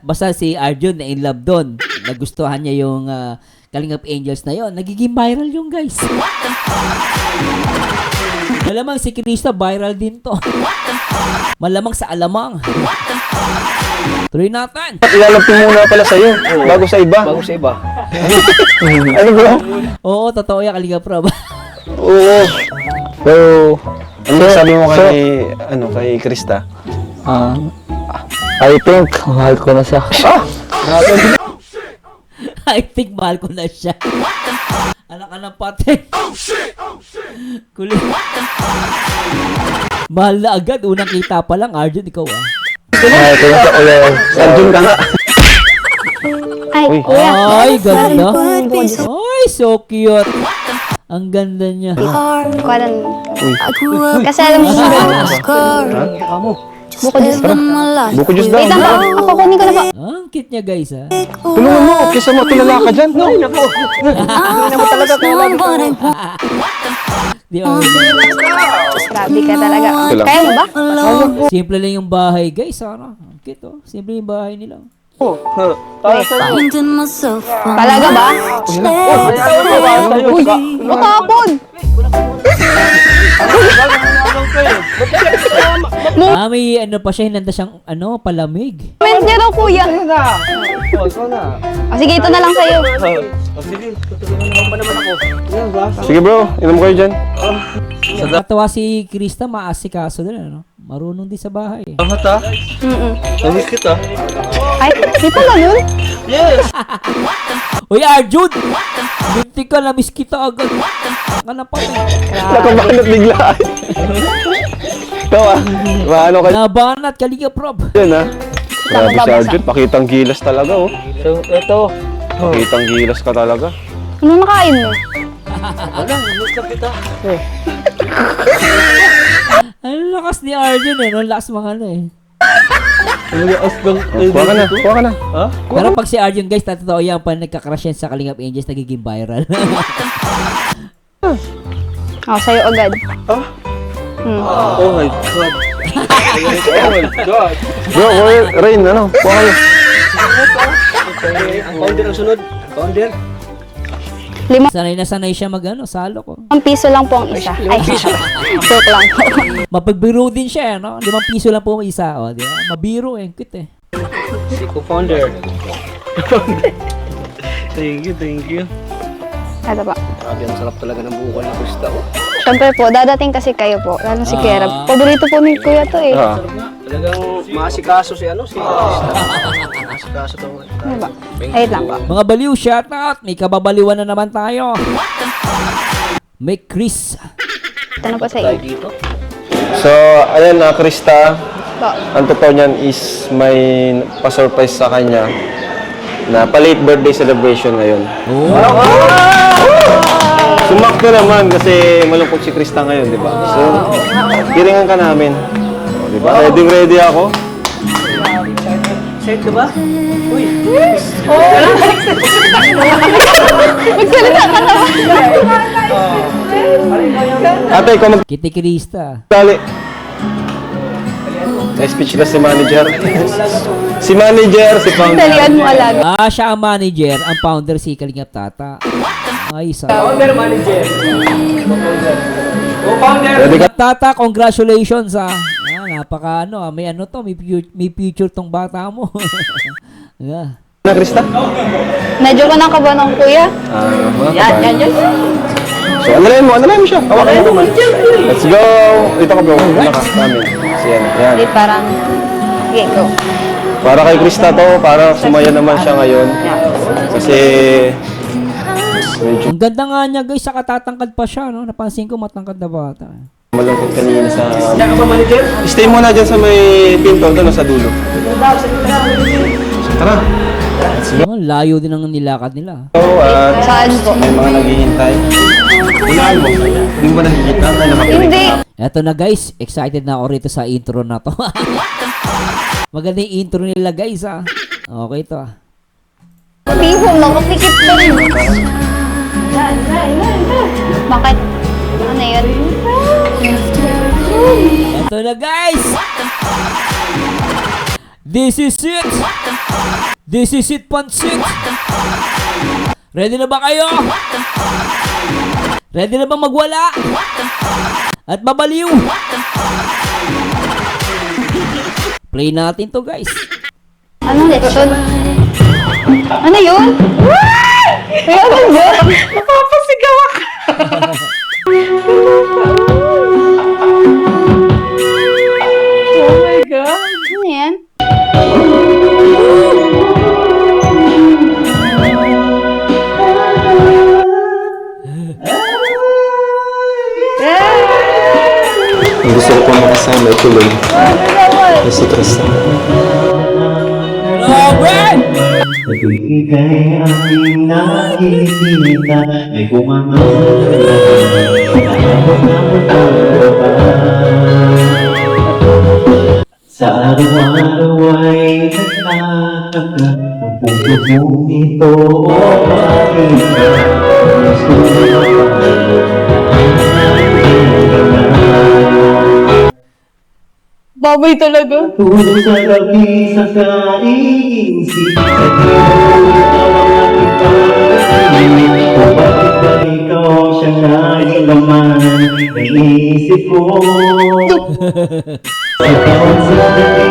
Basta si Arjun na in love doon. Nagustuhan niya yung Kalingap Angels na yon. Nagiging viral yung guys. Malamang si Krista viral din to. Malamang sa alamang. Tuloy natin. Ilalab team muna pala sa'yo, bago sa iba. bago sa iba. Ano bro? Oo, totoo yan, Kalingap Rob. Oo. So, ano sabi mo kay Krista? I think, mahal ko na siya. I think mahal ko na siya. Anak ka ng pate. Kulit. Mahal na agad. Unang kita pa lang. Arjun, ikaw ah. Mahal ko na siya, kuya. Arjun ka nga. Ay, Uy. kuya. Ay, ganda. Ay, so cute. Ang ganda niya. Kuwanan. Kasi alam mo buko juice ba? Buko juice daw. Wait lang po. Ako kunin ko na po. Ang cute niya, guys ah. Tulungan mo, kesa mo tulala ka dyan. No. Di ba? Grabe ka talaga. Ito lang. Kaya mo ba? Simple lang yung bahay, guys. Ano? Ang cute oh. Simple yung bahay nila. Talaga ba? Uy, matapon! May ano pa siya, hinanda siyang palamig. Comment niya daw, kuya. Sige, ito na lang sa'yo. Sige bro, inom kayo dyan. Nakatawa si Krista, maasikaso din, ano? Marunong din sa bahay. Namiss kita. Ay, di pala yun? Uy, Arjun! Binti ka, namiss kita agad. Ano pa? Nakabanat biglaan. Ikaw maano ka Nabanat, Kalingap Rob. dyan ha? Grabe si Arjun, pakitang gilas talaga oh. So, ito. Pakitang gilas ka talaga. Ano nakain mo? Wala, namiss na kita. Ang lakas ni Arjun no? Lakas mga eh. Kuha ka na, kuha ka na. Pero pag si Arjun, guys, totoo yan, pag nagka-crush yan sa Kalingap Angels, nagiging viral. Sa'yo agad. Oh my God. Bro, Rain, ano? Kuha kayo. Ang founder ang sunod. Founder. Sanay na sanay siya salo ko. 5 piso lang po ang isa. Ay, joke lang po. Mapagbiro din siya, no? 5 piso lang po ang isa, oh, di ba? Mabiro cute eh. Si co-founder. Thank you. Ito po. Grabe, ang sarap talaga ng buko na gusto ko. Siyempre po, dadating kasi kayo po. Lalo si Kera. Paborito po ni Kuya to eh. Talagang maasikaso si Krista. Maasikaso to. Ano ba? Ayun lang po. Mga baliw, shout out! May kababaliwan na naman tayo. May Chris. Ito na po sa Tayo iyo. dito. So, ayan na, Krista. Po. Ang totoo niyan is may pa-surprise sa kanya na pa-late birthday celebration ngayon. Sumakto naman kasi malungkot si Krista ngayon, di ba? So, kiringan ka namin. O, di ba? Ready ako. Excited ka ba? Uy. Magsalita ka na. Ate, ikaw Kitty Krista. magdali. Speechless si manager. Si manager, si founder. Salian mo alam. Siya ang manager, ang founder si Kalingap Tata. Ay, isa. Founder manager. Co-founder. Kalingap Tata, congratulations napaka may future tong bata mo. Yeah. Na, Krista? Medyo ka nang kaba ng kuya. Yan. So, analayin mo siya. Hawakan mo. Let's go. Dito ka bro. Una ka namin. Si yan. Yan. Hindi parang, okay, go. Para kay Krista to, para sumaya naman siya ngayon. Kasi medyo Ang ganda nga niya guys, saka tatangkad pa siya, no? Napansin ko matangkad na bata. malungkot kanina sa... Stay muna dyan sa may pinto, doon sa dulo. Tara. Oh, layo din ang nilakad nila. So, at Saan po? may mga naghihintay. Unahan mo. Hindi mo ba nakikita? Hindi. Eto na guys, excited na ako rito sa intro na to. Maganda yung intro nila guys ah. Okay to ah. Piho, makapikit pa rin. Bakit? Ano yun? Eto na guys! This is it! This is it, Pansit! Ready na ba kayo? Ready na ba magwala? At babaliw? Play natin to guys. Anong leksyon? Ano yun? Kaya ba yun? Napapasigaw ako. Oh my God. Ano yan? Ang gusto ko pong makasama tuloy ay si Krista. Robert! Ika'y aking nakikita, ay kung ano sa araw-araw ay nagtataka ang puso mong ito o bakit gusto Babay talaga. tulog sa gabi sa kaiisip at ikaw o bakit ba ikaw siya nailaman ng isip ko sa bawat sandali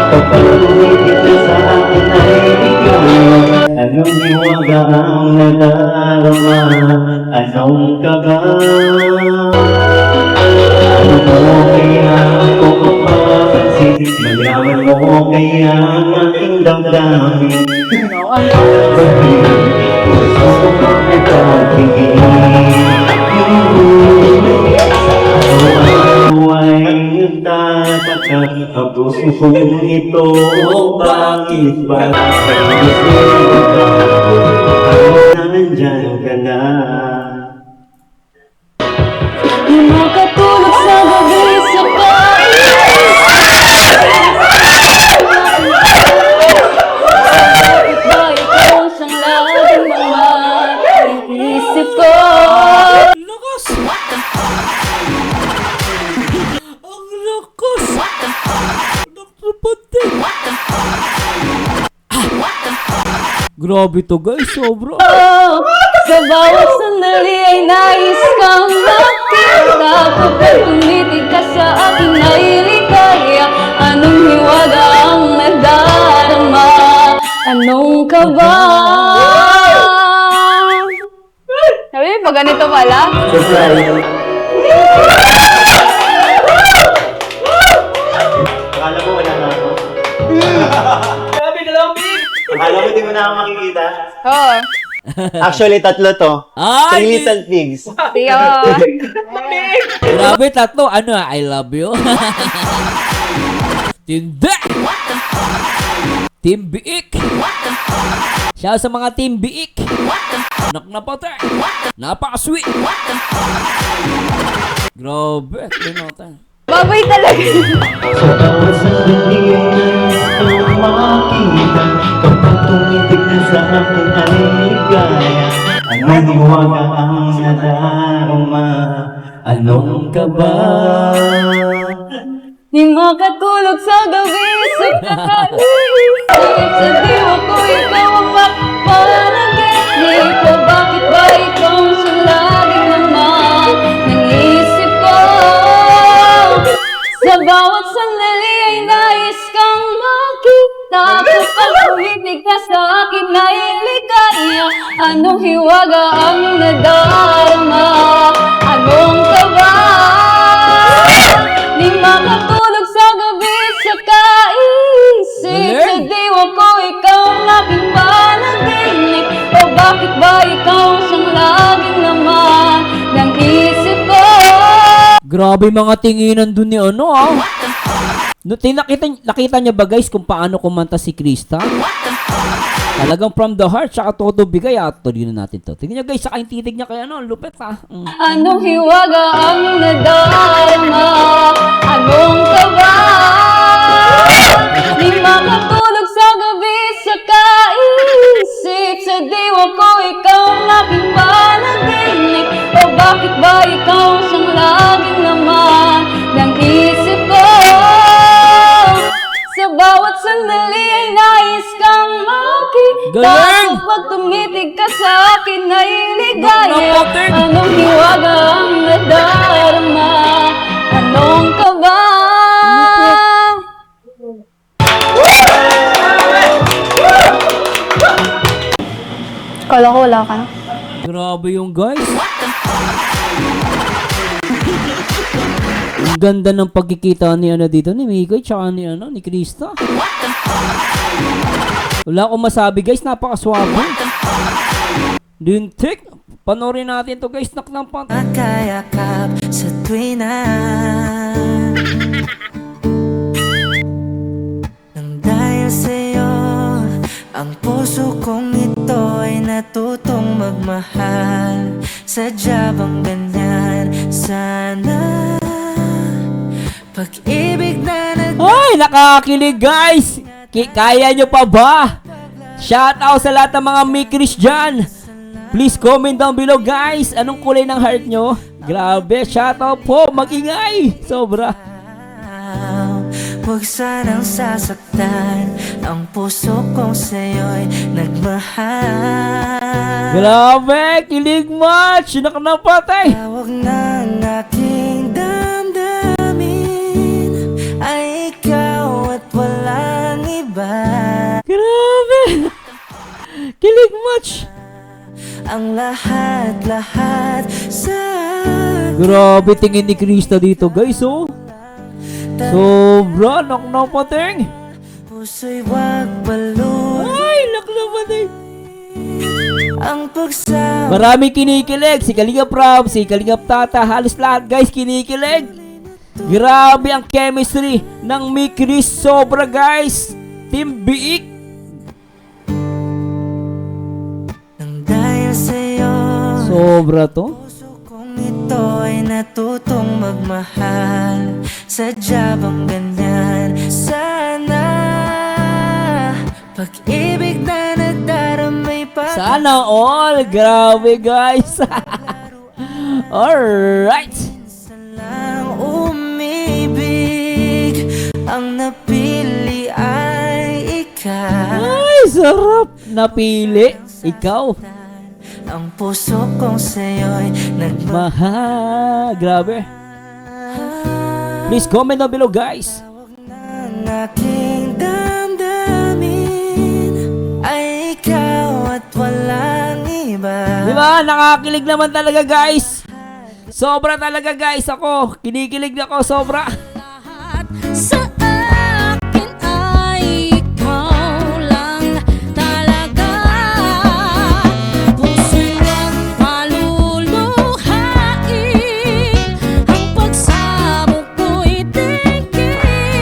kapag umitig ka sa akin ay ikaw anong hiwaga ang nadarama anong kaba ano mo kaya ako mapapansin Malaman mo kaya ang aking damdamin Gusto ko magpapigil Ako ay nagtataka Ang puso kong ito Bakit ba? Gusto ko ba? Nandyan ka na Makatulog sa gabi sa Bakit ba ikaw siyang laging mga isip ko? Lakas! Ang lakas! Napapante! Grabe to guys, sobra. Sa bawat sandali ay nais kang makita Kapag tumitig ka sa akin ay ligaya Anong hiwaga ang nadarama? Anong kaba? Sabi, pag ganito pala. Akala mo wala na ako? Grabe ka lang, Big! Akala mo di mo na ako makikita? Oo. Actually, tatlo to. Ay! Three little pigs. Tiyo. Grabe, tatlo. Ano, I love you. Tindi! Team Biik! Siya sa mga Team Biik! Anak na pati! Napaka-sweet! Grabe, tinota. Babay talaga. Sa bawat sandali ay nais kang makita Kapag tumitig na sa akin ay ligaya Anong hiwaga ang nadarama Anong kaba? Di makatulog sa gabi sa kakaisip Sa diwa ko ikaw ang makapanaginip O bakit ba ikaw sa laging naman ng isip ko? Sa bawat sandali ay nais kang makita Kapag tumitig ka sa akin ay ligaya Anong hiwaga ang nadarama? Anong kaba? Grabe mga tinginan dun ni ano ah. No, nakita niya ba guys kung paano kumanta si Krista? Talagang from the heart, tsaka todo bigay at tuloy na natin to. Tingnan niyo guys, saka yung titig niya kay ano, lupet ah. Anong hiwaga ang nadarama? Anong kaba? Di makatulog sa gabi sa kaisip. Sa diwa ko, ikaw ang aking panaginip. O bakit ba ikaw siyang laging naman ng isip ko? Sa bawat sandali ay nais kang makita. Galing! Kapag tumitig ka sa akin ay ligaya. Napakapatid! Anong hiwaga ang nadarama? Anong kaba? Kala ko wala ka na. Grabe yung guys. Ang ganda ng pagkikita ni ano dito ni Mikoy tsaka ni ano ni Krista. Wala akong masabi guys, napakaswabe. Lintik. Panorin natin to guys, naknampan. Kayakap sa tuwi na nang dahil sa'yo ang puso kong ito ay natutong magmahal. Sadya bang ganyan? Sana pag-ibig na Ay, nakakilig guys. Kaya nyo pa ba? Shout out sa lahat ng mga Mikris dyan. Please comment down below guys. Anong kulay ng heart nyo? Grabe, shout out po. Mag-ingay. Sobra. huwag sanang sasaktan ang puso kong sa'yo'y nagmahal. Grabe, kilig match. Nakanapatay. Tawag ng aking damdamin ay ikaw at walang iba. Grabe. Kilig match. Ang lahat-lahat sa Grabe, tingin ni Krista dito guys oh. Sobra, naknapating. puso'y wag balon. Ay, naknapating. Ang pagsama Maraming kinikilig. Si Kalinga Prab, si Kalinga Tata, halos lahat guys kinikilig. Grabe ang chemistry ng Mikris. Sobra guys. Team Biik. nang dahil sa'yo. Sobra to. Puso kong ito ay natutong magmahal. Sadya bang ganyan? Sana pag-ibig na nagdaramay pa. Sana all. Grabe guys. Alright. Minsan lang umibig. Ang napili ay ikaw. Ay, sarap. Napili. Ikaw. Ang puso kong sa'yo'y nagmahal. Mahal. Grabe. Please comment down below guys. Ng aking damdamin ay ikaw at walang iba. Diba? Nakakilig naman talaga guys. Sobra talaga guys. Ako, kinikilig ako sobra. Sa akin ay ikaw lang talaga. Puso'y wag maluluhain. Ang pagsabog ko'y tingin.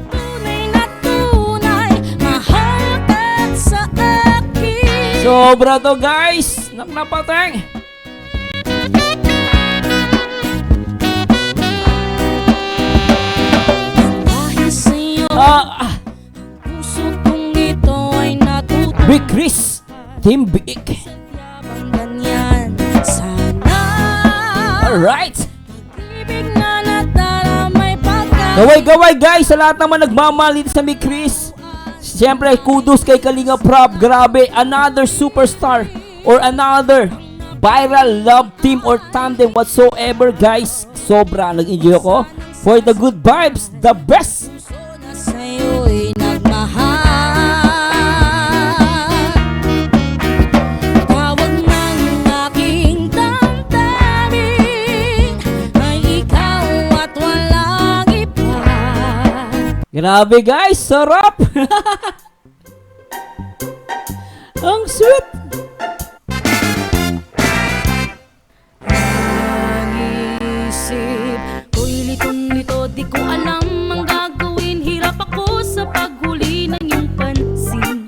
Tunay na tunay, mahal ka sa akin. Sobra to guys. Naknapateng. Dahil sa'yo, puso kong ito ay natutuwa. Big Chris. Team Biik. Bang ganyan, sana. Alright. Ibig na nadaramay pagka. Gaway-gaway guys sa lahat naman nagmamahal dito sa Big Chris. Siyempre, kudos kay Kalinga Prab. Grabe, another superstar or another viral love team or tandem whatsoever guys. Sobra, nag-enjoy ako. For the good vibes, the best. Puso na sa'yo'y nagmahal. Tawag ng aking damdamin ay ikaw at walang iba. Grabe guys, sarap. Ang sweet.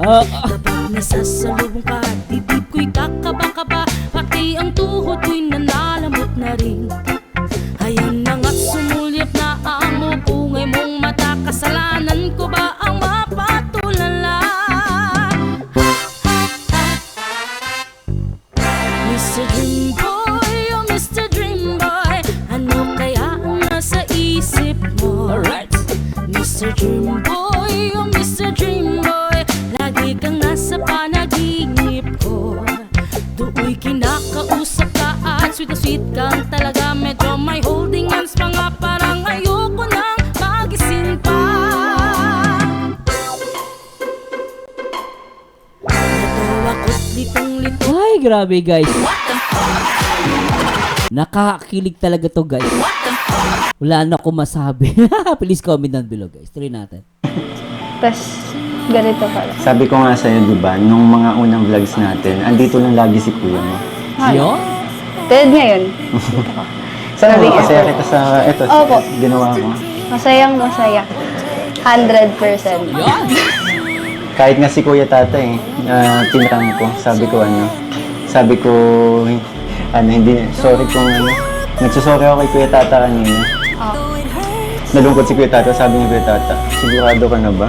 Kapag nasasalubong ka, titip ko'y kakaba-kaba, pati ang tuhod ko'y nanalamot na rin. Hayan na nga't sumulyap na ang mukungay mong mata, kasalanan ko ba ang mapatulala? Mr. Dream Boy, oh Mr. Dream Boy, ano kaya ang nasa isip mo? Alright. Mr. Dream Boy, oh Mr. Dream Boy, lagi kang nasa panaginip ko. Do'y kinakausap ka at sweet na sweet kang talaga. Medyo may holding hands pa nga, parang ayoko nang magising pa. Natawa ko't litong-lito. Ay, grabe guys. Nakakakilig talaga to guys. Wala na akong masabi. Please comment down below guys. Tuloy natin. Tapos, ganito pala. Sabi ko nga sa'yo, di ba, nung mga unang vlogs natin, andito lang lagi si kuya mo. Yun? Tulad ngayon. Sana Sabi masaya nga. kita sa, eto, Opo. ginawa ko. Masayang masaya. 100%. Yun? Kahit nga si Kuya Tata tinrang ko, sabi ko, hindi, sorry kung nagsusorry ako kay Kuya Tata kanina. Nalungkot si Kuya Tata, sabi ni Kuya Tata, sigurado ka na ba?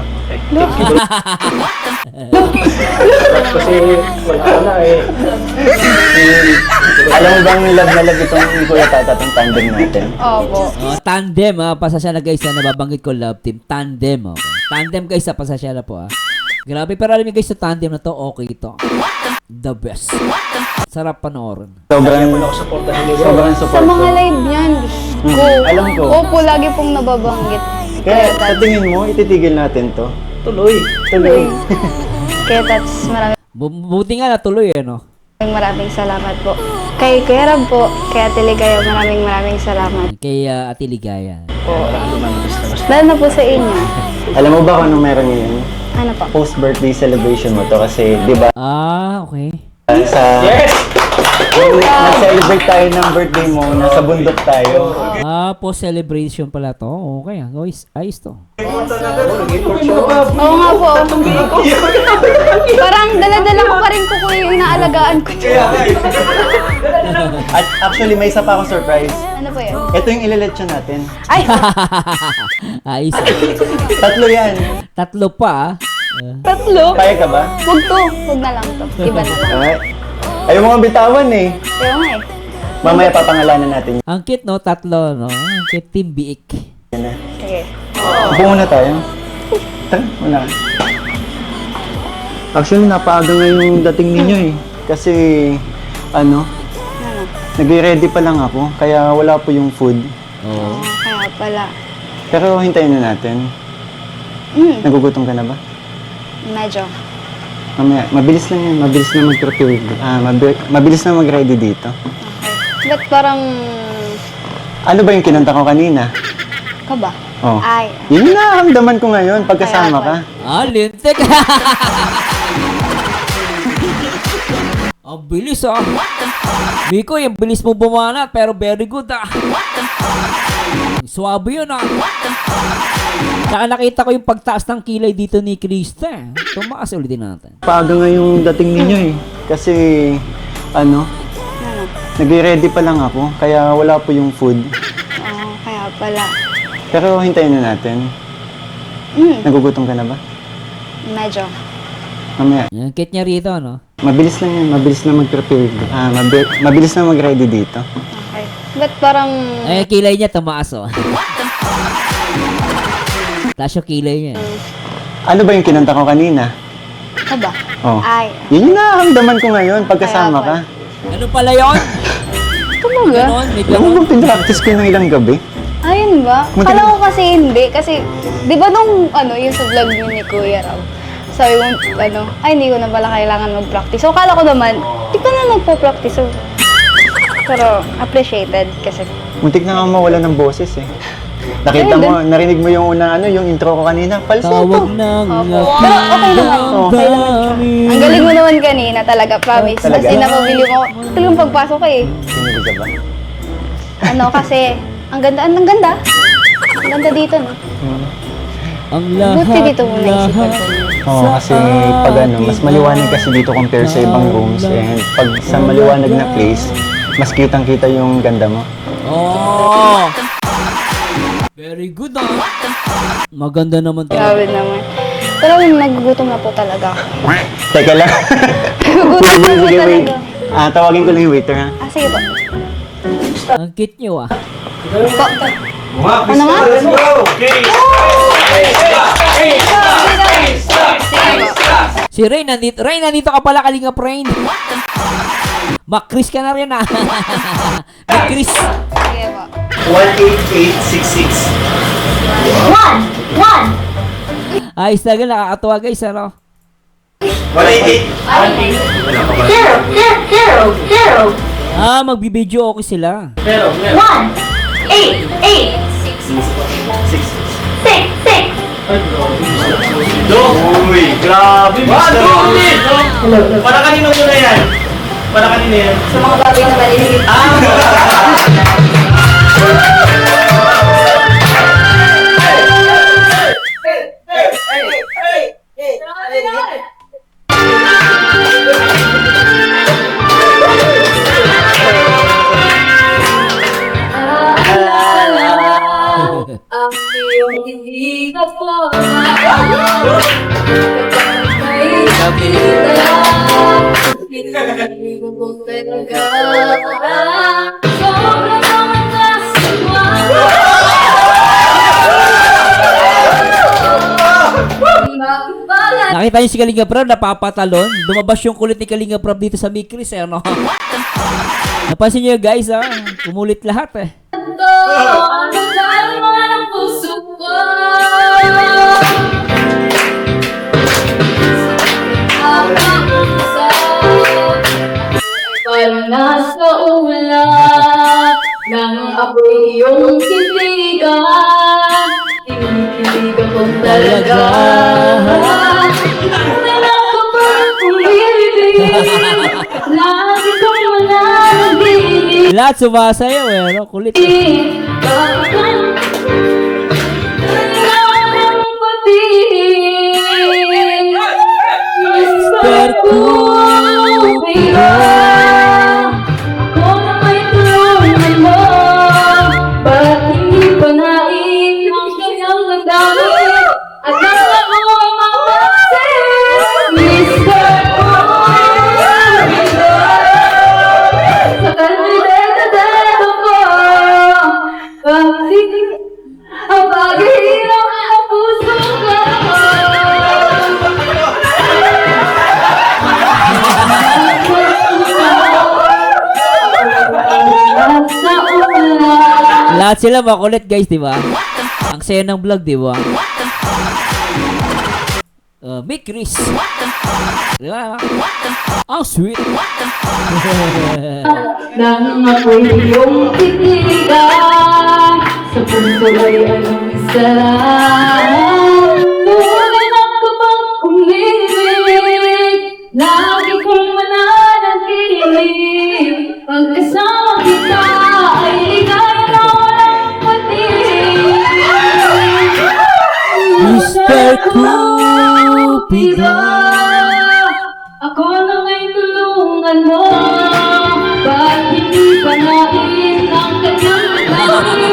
Kasi wala na eh. Alam mo bang love na love itong Kuya Tata, itong tandem natin? Opo. Tandem pasasya na guys, nababanggit ko love team. Tandem, okay. Tandem guys, pasasya na po Grabe, pero alam niyo guys, sa tandem na to, okay ito. The best. Sarap panoorin. Sobrang Sa support mga ko. live niyan, go. Alam ko. Opo, lagi pong nababanggit. Kaya sa tingin mo, ititigil natin to? Tuloy. Kaya that's Buti nga natuloy maraming salamat po. Kay Kuya Rab po, kay Ate Ligaya, maraming salamat. Kay Ate Ligaya. Lalo na po sa inyo. Alam mo ba kung anong meron ngayon? Ano po? Post-birthday celebration mo to kasi, di ba, Okay. sa... Yung nag-celebrate tayo ng birthday mo, nasa bundok tayo. Post-celebration pala to. Okay guys, ayos to. Oo nga po. Parang dala-dala ko pa rin ko yung inaalagaan ko. At actually, may isa pa akong surprise. Ano po yun? Ito yung ileletsyon natin. Ay! Ayos. Tatlo yan. Tatlo pa Tatlo? Kaya ka ba? Huwag to. Huwag na lang to. Iba na lang. Ay. Ayaw mo nga bitawan eh. Kaya nga eh. Mamaya papangalanan natin Ang cute no, tatlo no. Ang cute, Team Biik. yan na. Sige. Upo muna tayo. Tara, muna. Actually, napaaga nga yung dating ninyo eh. Kasi, nag-ready pa lang ako, kaya wala po yung food. Oo. Kaya pala. Pero hintayin na natin. Nagugutom ka na ba? Medyo. Mamaya, mabilis lang yan. Mabilis na mag-prepare. Mabilis na mag-ready dito. Okay. Ba't parang... Ano ba yung kinanta ko kanina? Ka ba? Oh. Ay. Yun yung nakaramdaman ko ngayon pagkasama ka. Lintik. Ang bilis Miko, yung bilis mo bumanat, pero very good Suwabe yun Saka nakita ko yung pagtaas ng kilay dito ni Krista. Tumaas ulitin natin. Paaga nga yung dating ninyo eh. Kasi, nag-ready pa lang ako, kaya wala po yung food. Oo, kaya pala. Pero hintayin na natin. Nagugutom ka na ba? Medyo. Mamaya, Ang cute niya rito, no? mabilis lang yan. Mabilis na mag-prepare. Mabilis na mag-ready dito. Okay. Ba't parang... Ay, kilay niya tumaas, Taas yung kilay niya. Ano ba yung kinanta ko kanina? Ka ba? Oh. Ay. Yun yung nakaramdaman ko ngayon pagkasama ka. Ano pala yun? Talaga? Ganon, may Alam mo ganon. bang pinractice ko ng ilang gabi? Ayun ba? Muntik- Kala ko kasi hindi. Kasi, di ba nung, yung sa vlog niyo ni Kuya Raw, sabi mo, ay, hindi ko na pala kailangan mag-practice. So, kala ko naman, di ka na nagpo-practice. So, pero, appreciated kasi. Muntik na nga mawala ng boses eh. Nakita mo, narinig mo yung unang yung intro ko kanina. Falsetto. Tawag ng Opo. Pero okay naman. Okay naman siya. Ang galing mo naman kanina talaga, promise. Talaga? As in, napabili mo. Talagang pagpasok ka eh. Sinilig ka ba? Kasi, ang ganda. Ang ganda dito, no? Ang lahat, Buti dito mo naisipan po. Oo, kasi pag mas maliwanag kasi dito compare sa ibang rooms. And pag sa maliwanag na place, mas kitang-kita yung ganda mo. Oh! Very good ah. Maganda naman Grabe talaga. naman. Pero nagugutom na po talaga ako. Teka lang. Nagugutom na po Sige, wait. talaga. Tawagin ko lang yung waiter, ha? Ah, sige po. Ang cute nyo ah. Ano nga? Si Ray, nandito. Ray, nandito ka pala, Kalinga Brain. Makris ka na rin ah. Makris. Sige po. 18866. Ayos talaga, nakakatuwa guys, ano? 188. Ah, magbibideo okay sila. Uy, grabe. Para kanino muna yan? Para kanino yan? Sa mga bagay na maliligit. Ang iyong hindi na po hindi ko po talaga sobrang naman nasama bakit pala Nakita niyo si Kalinga Prab, napapatalon. Dumabas yung kulit ni Kalinga Prab dito sa Mikris, eh, ano? Napansin niyo guys, ah. Kumulit lahat, eh. ito ang nagdalma ng puso ko ang kausap parang nasa ulap nang ako'y iyong titigan tinititigan ko talaga Nanak ko pa umibig lagi kong mananabig Lahat sumasayaw, eh, ano? Kulit, eh. Mr. Cupido, ako na may tulungan mo. Ba't hindi pa naisip ang kanyang nagdami? At nang ako'y mapasin, Mr. Cupido, sa kanileta-teta ko, ang paghihirap ng puso ko. Nasa ulan. Lahat sila makulit guys, di ba? Ang saya ng vlog, di ba? Mikris. Di ba? Ang sweet. Nang ako'y iyong titigan sa puso ay anong sarap Tunay na kapag umibig lagi kong mananatilig pagkasama kita ay ligaya na walang patig Mr. Cupido. Ako na may tulungan mo ba't hindi pa nais ang kanyang gawin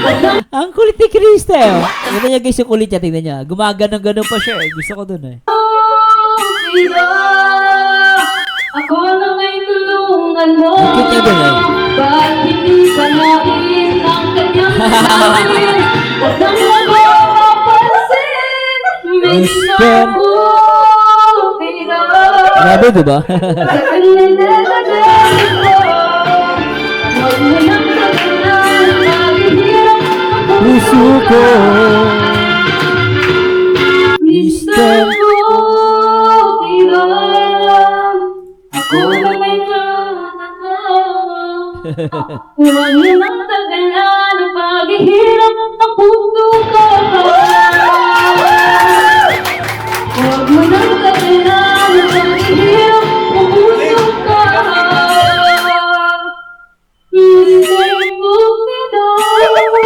at ang Ang kulit ni Krista, eh. Tignan niya guys yung kulit niya, tignan niya. Gumagano-gano pa siya, eh. Gusto ko dun, eh. Cupido, ako na may tulungan mo Ang cute niya dun, eh. ba't hindi pa nais ang kanyang gawin at ang mapapansin Mr. Cupido. Grabe, di ba? Sa kanileta-teta ko, huwag mo nang tagpunan, maghihirap ang Puso ko. Mr. Cupido, ako na may tulungan mo. Huwag mo nang tagalan ang paghihirap ng puso ko. Huwag mo nang tagalan ang paghihirap ng puso ko. Mr. Cupido, Galing.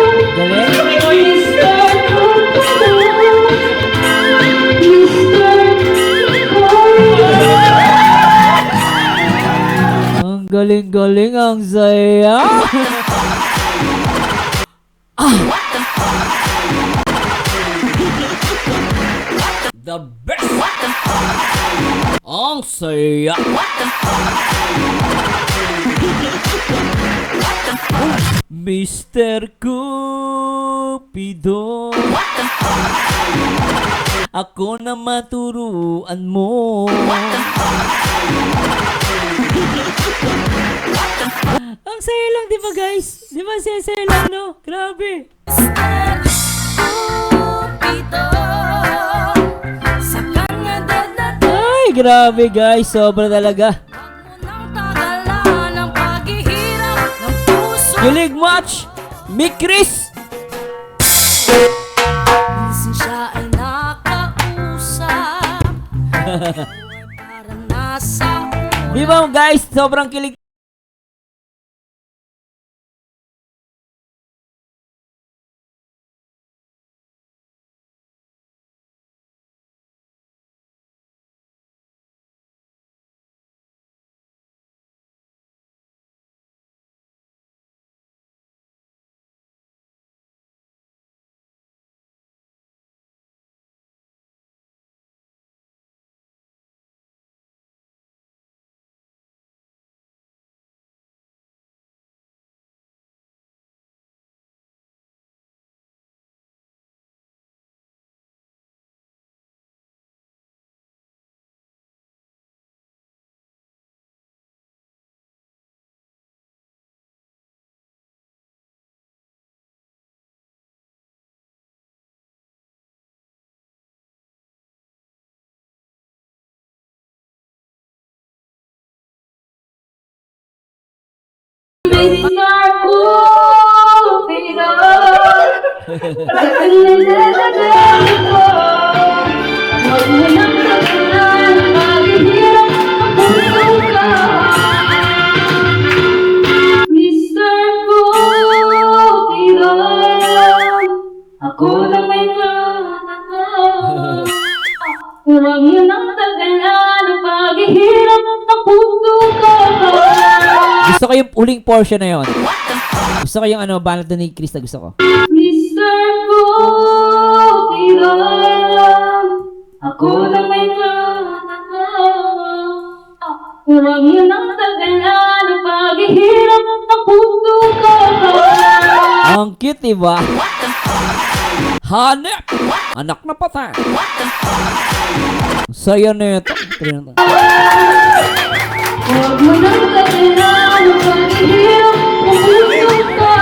Mr. Cupido. Galing-galing, ang saya. The best. Ang saya. Mr. Cupido, ako na maturuan mo. Ang saya lang, di ba guys? Di ba saya lang, no? Grabe. Cupido, sa kanya dadating Ay, grabe guys. Sobra talaga. mo ng tagalan ng paghihirap ng puso. Kilig match. Mick Chris. Minsan siya ay nakausap. Parang nasa Di ba guys? Sobrang kilig. Mr. Cupido, sa kanya dadating ko. Huwag mo nang tagalan, paghihirap ang puso ko. Mr. Cupido, ako na may natatakot. Huwag mo nang tagalan, paghihirap ang puso ko. Gusto ko yung huling portion na yon. Gusto ko yung banat doon ni Krista. Gusto ko. Mr. Cupido, ako na may natatakot. Huwag mo nang tagalan ang paghihirap ang puso ko. Ang cute, diba? Hanep! Anak na patay. Saya na ito. Huwag mo nang tagalan ang paghihirap ang puso ko.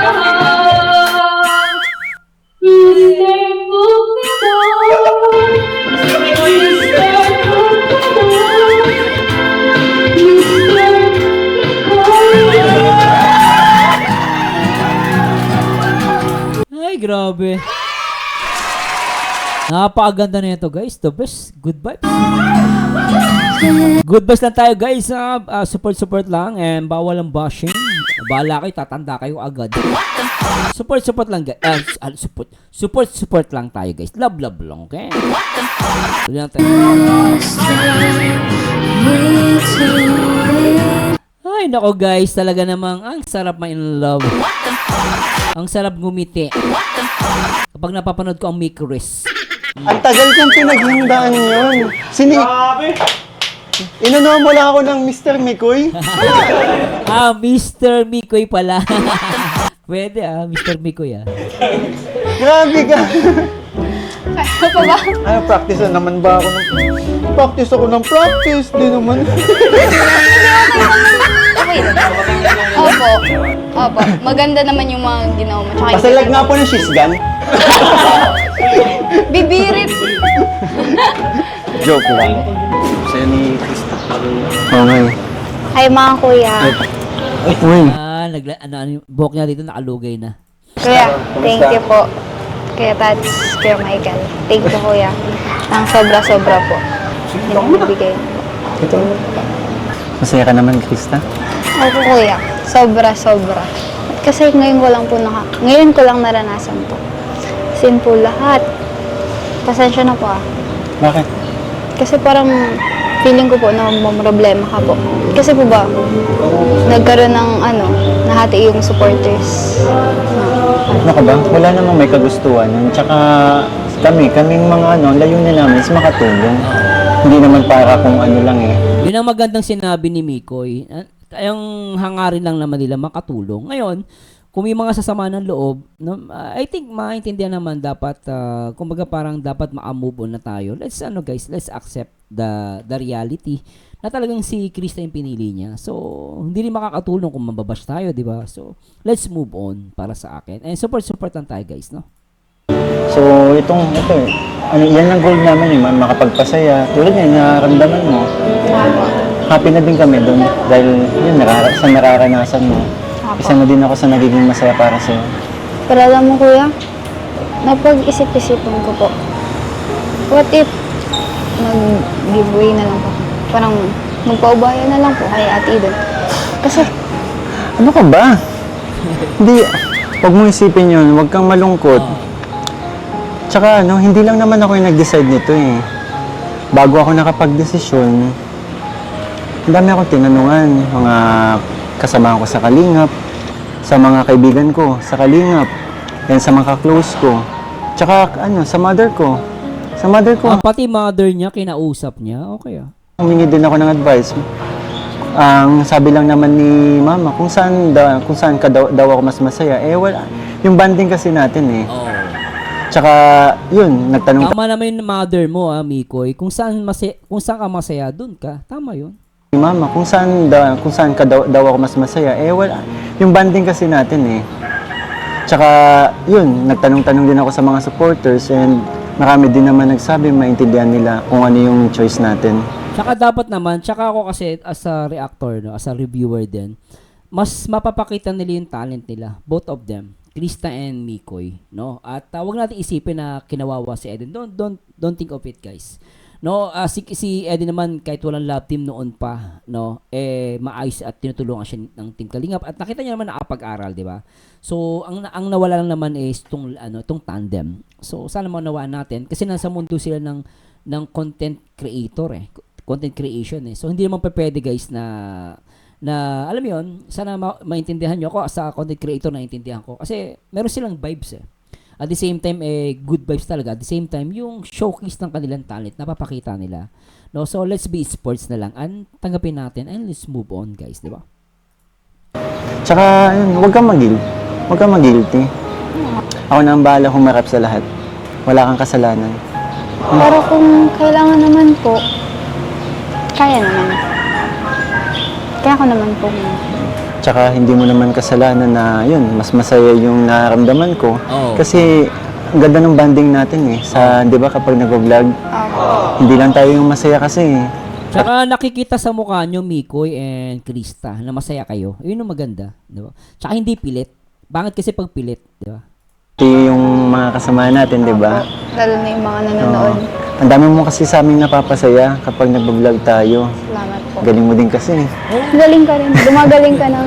Mr. Cupido, Mr. Cupido, Ay, grabe. Napakaganda na ito, guys. The best. Good vibes. Good vibes lang tayo, guys. Support lang. And bawal ang bashing. Bahala kayo, tatanda kayo agad. Support lang, guys. Support lang tayo, guys. Love lang, okay? Tuloy natin. Ay, nako, guys. Talaga namang ang sarap ma-in love. Ang sarap ngumiti. Kapag napapanood ko ang Micris. Ang tagal kong pinaghindaan yun. Inanuhan mo lang ako ng Mr. Mikoy. Mr. Mikoy pala. Pwede Mr. Mikoy Grabe ka. Ano pa ba? Ano, practice na naman ba ako ng... Practice ako ng practice. Di naman. Okay lang. Opo. Maganda naman yung mga ginawa mo. Tsaka Pasalag nga po ng shisgan. bibirit. Joke lang. Sa'yo ni Krista. Okay. Hi mga kuya. Uy. Buhok niya dito nakalugay na. Kuya, thank you po. Kuya Tats, Kuya Michael. Thank you kuya. Nang sobra-sobra po. Yung bibigay. Ito. Masaya ka naman, Krista. Opo kuya, sobra-sobra. Kasi ngayon ko lang naranasan to. Sin po lahat. Pasensya na po Bakit? Kasi parang feeling ko po na problema ka po. Kasi po ba, nagkaroon ng nahati yung supporters. Ano ka ba? Wala namang may kagustuhan yun. Tsaka kaming mga layunin namin is makatulong. Hindi naman para kung ano lang eh. Yun ang magandang sinabi ni Mikoy. Ang hangarin lang naman nila makatulong. Ngayon, kung may mga sasama ng loob, no, I think maintindihan naman dapat, kumbaga parang dapat ma-move on na tayo. Let's accept the reality na talagang si Krista yung pinili niya. So, hindi rin makakatulong kung mababash tayo, di ba? So, let's move on para sa akin. And support lang tayo, guys, no? So, ito yan ang goal namin makapagpasaya. Tulad yan, nararamdaman mo. Happy na din kami doon dahil yun, sa nararanasan mo. Isa na din ako sa nagiging masaya para sa'yo. Pero alam mo kuya, napag-isip-isipan ko po. What if mag-giveaway na lang po? Parang magpaubaya na lang po kay Ate Eden. Kasi, Ano ka ba? Hindi, huwag mo isipin yun. Huwag kang malungkot. Tsaka hindi lang naman ako yung nag-decide nito eh. Bago ako nakapag-desisyon, ang dami akong tinanungan. Mga kasama ko sa Kalingap, sa mga kaibigan ko sa Kalingap, and sa mga close ko. Tsaka sa mother ko. Sa mother ko, Pati mother niya, kinausap niya, okay ah. humingi din ako ng advice. Ang sabi lang naman ni mama, kung saan ka daw ako mas masaya, wala. Yung banding kasi natin eh. Oh. Tsaka, yun, nagtanong Tama naman yung mother mo, Mikoy. Kung saan ka masaya, dun ka. Tama yun. ni mama, kung saan ka daw ako mas masaya, wala. Yung banding kasi natin eh. Tsaka, yun, nagtanong-tanong din ako sa mga supporters and marami din naman nagsabi, maintindihan nila kung ano yung choice natin. Tsaka dapat naman, tsaka ako kasi as a reactor, no, as a reviewer din, mas mapapakita nila yung talent nila, both of them, Krista and Mikoy, no? At wag natin isipin na kinawawa si Eden. Don't think of it, guys. No, si Eden naman kahit walang love team noon pa, no, maayos at tinutulungan siya ng Team Kalingap at nakita niya naman na nakapag-aral, di ba? So, ang nawala lang naman is tong tandem. So, sana maunawaan natin kasi nasa mundo sila ng content creator content creation So, hindi naman pwede guys na alam mo yun, sana maintindihan nyo ako sa content creator na intindihan ko kasi meron silang vibes At the same time, good vibes talaga. At the same time, yung showcase ng kanilang talent, napapakita nila. No? So, let's be sports na lang. Tanggapin natin and let's move on, guys. Di ba? Tsaka, yun, huwag kang mag-guilty. Ako na ang bahala humarap sa lahat. Wala kang kasalanan. pero kung kailangan naman po, kaya naman. Kaya ko naman po. Tsaka hindi mo naman kasalanan na yun, mas masaya yung nararamdaman ko. Oo. Kasi ang ganda ng banding natin di ba kapag nag-vlog, hindi lang tayo yung masaya kasi Tsaka nakikita sa mukha nyo, Mikoy and Krista, na masaya kayo. Yun ang maganda. Di ba? Tsaka hindi pilit. Bangit kasi pag pilit. Di ba? Pati yung mga kasama natin, di ba? Lalo na yung mga nanonood. Ang dami mo kasi sa aming napapasaya kapag nag-vlog tayo. Salamat po. Galing mo din kasi. Galing ka rin. Dumagaling ka ng...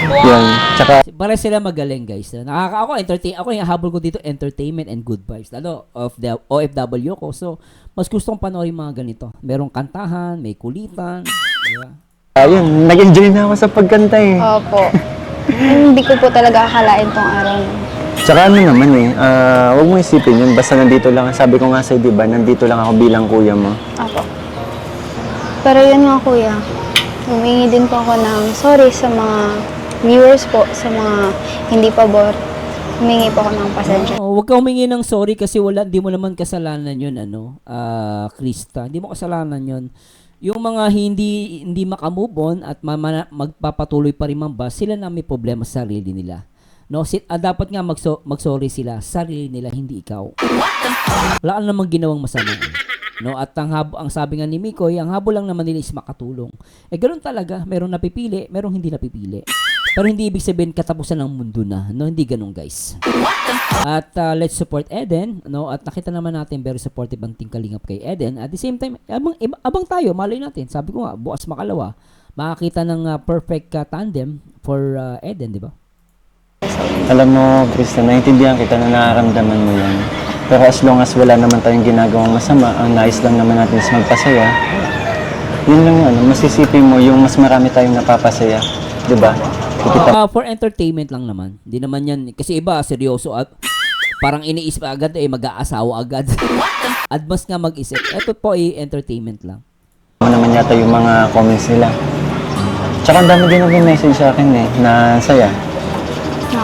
Yun. Tsaka, Para sila magaling, guys. Ako yung habol ko dito, entertainment and good vibes. Lalo, of the OFW ko. So, mas gustong panoorin mga ganito. Merong kantahan, may kulitan. Di ba? ayun, nag-enjoy na ako sa pagkanta Opo. Hindi ko po talaga akalain tong araw na. Tsaka naman huwag mo isipin yun, basta nandito lang, sabi ko nga sa'yo, diba, nandito lang ako bilang kuya mo. Opo. Pero yun nga kuya, humingi din po ako ng sorry sa mga viewers po, sa mga hindi pabor. Humingi po ako ng pasensya. Huwag ka humingi ng sorry kasi di mo naman kasalanan yun, Krista. Hindi mo kasalanan yun. Yung mga hindi makamove on at magpapatuloy pa rin mamba, sila na may problema sa sarili nila. No, dapat nga mag-sorry sila sa sarili nila, hindi ikaw. Wala ka namang ginawang masama. No, at ang sabi nga ni Mikoy, ang habol lang naman nila is makatulong. Ganoon talaga, merong napipili, merong hindi napipili. Pero hindi ibig sabihin katapusan ng mundo na. No, hindi ganoon, guys. At let's support Eden, no? At nakita naman natin very supportive ang Team Kalingap kay Eden. At the same time, abang tayo, malay natin. Sabi ko nga, bukas makalawa, makakita ng perfect tandem for Eden, di ba? Alam mo, Krista, naiintindihan kita na nararamdaman mo yan. Pero as long as wala naman tayong ginagawang masama, ang nais lang naman natin is magpasaya. Yun lang yun, masisipin mo yung mas marami tayong napapasaya. Di ba? Kikita For entertainment lang naman. Hindi naman yan. Kasi iba, seryoso at parang iniisip agad mag-aasawa agad. Advance nga mag-isip. Ito po entertainment lang. mo naman yata yung mga comments nila. Tsaka ang dami din nag-message sa akin na ang saya.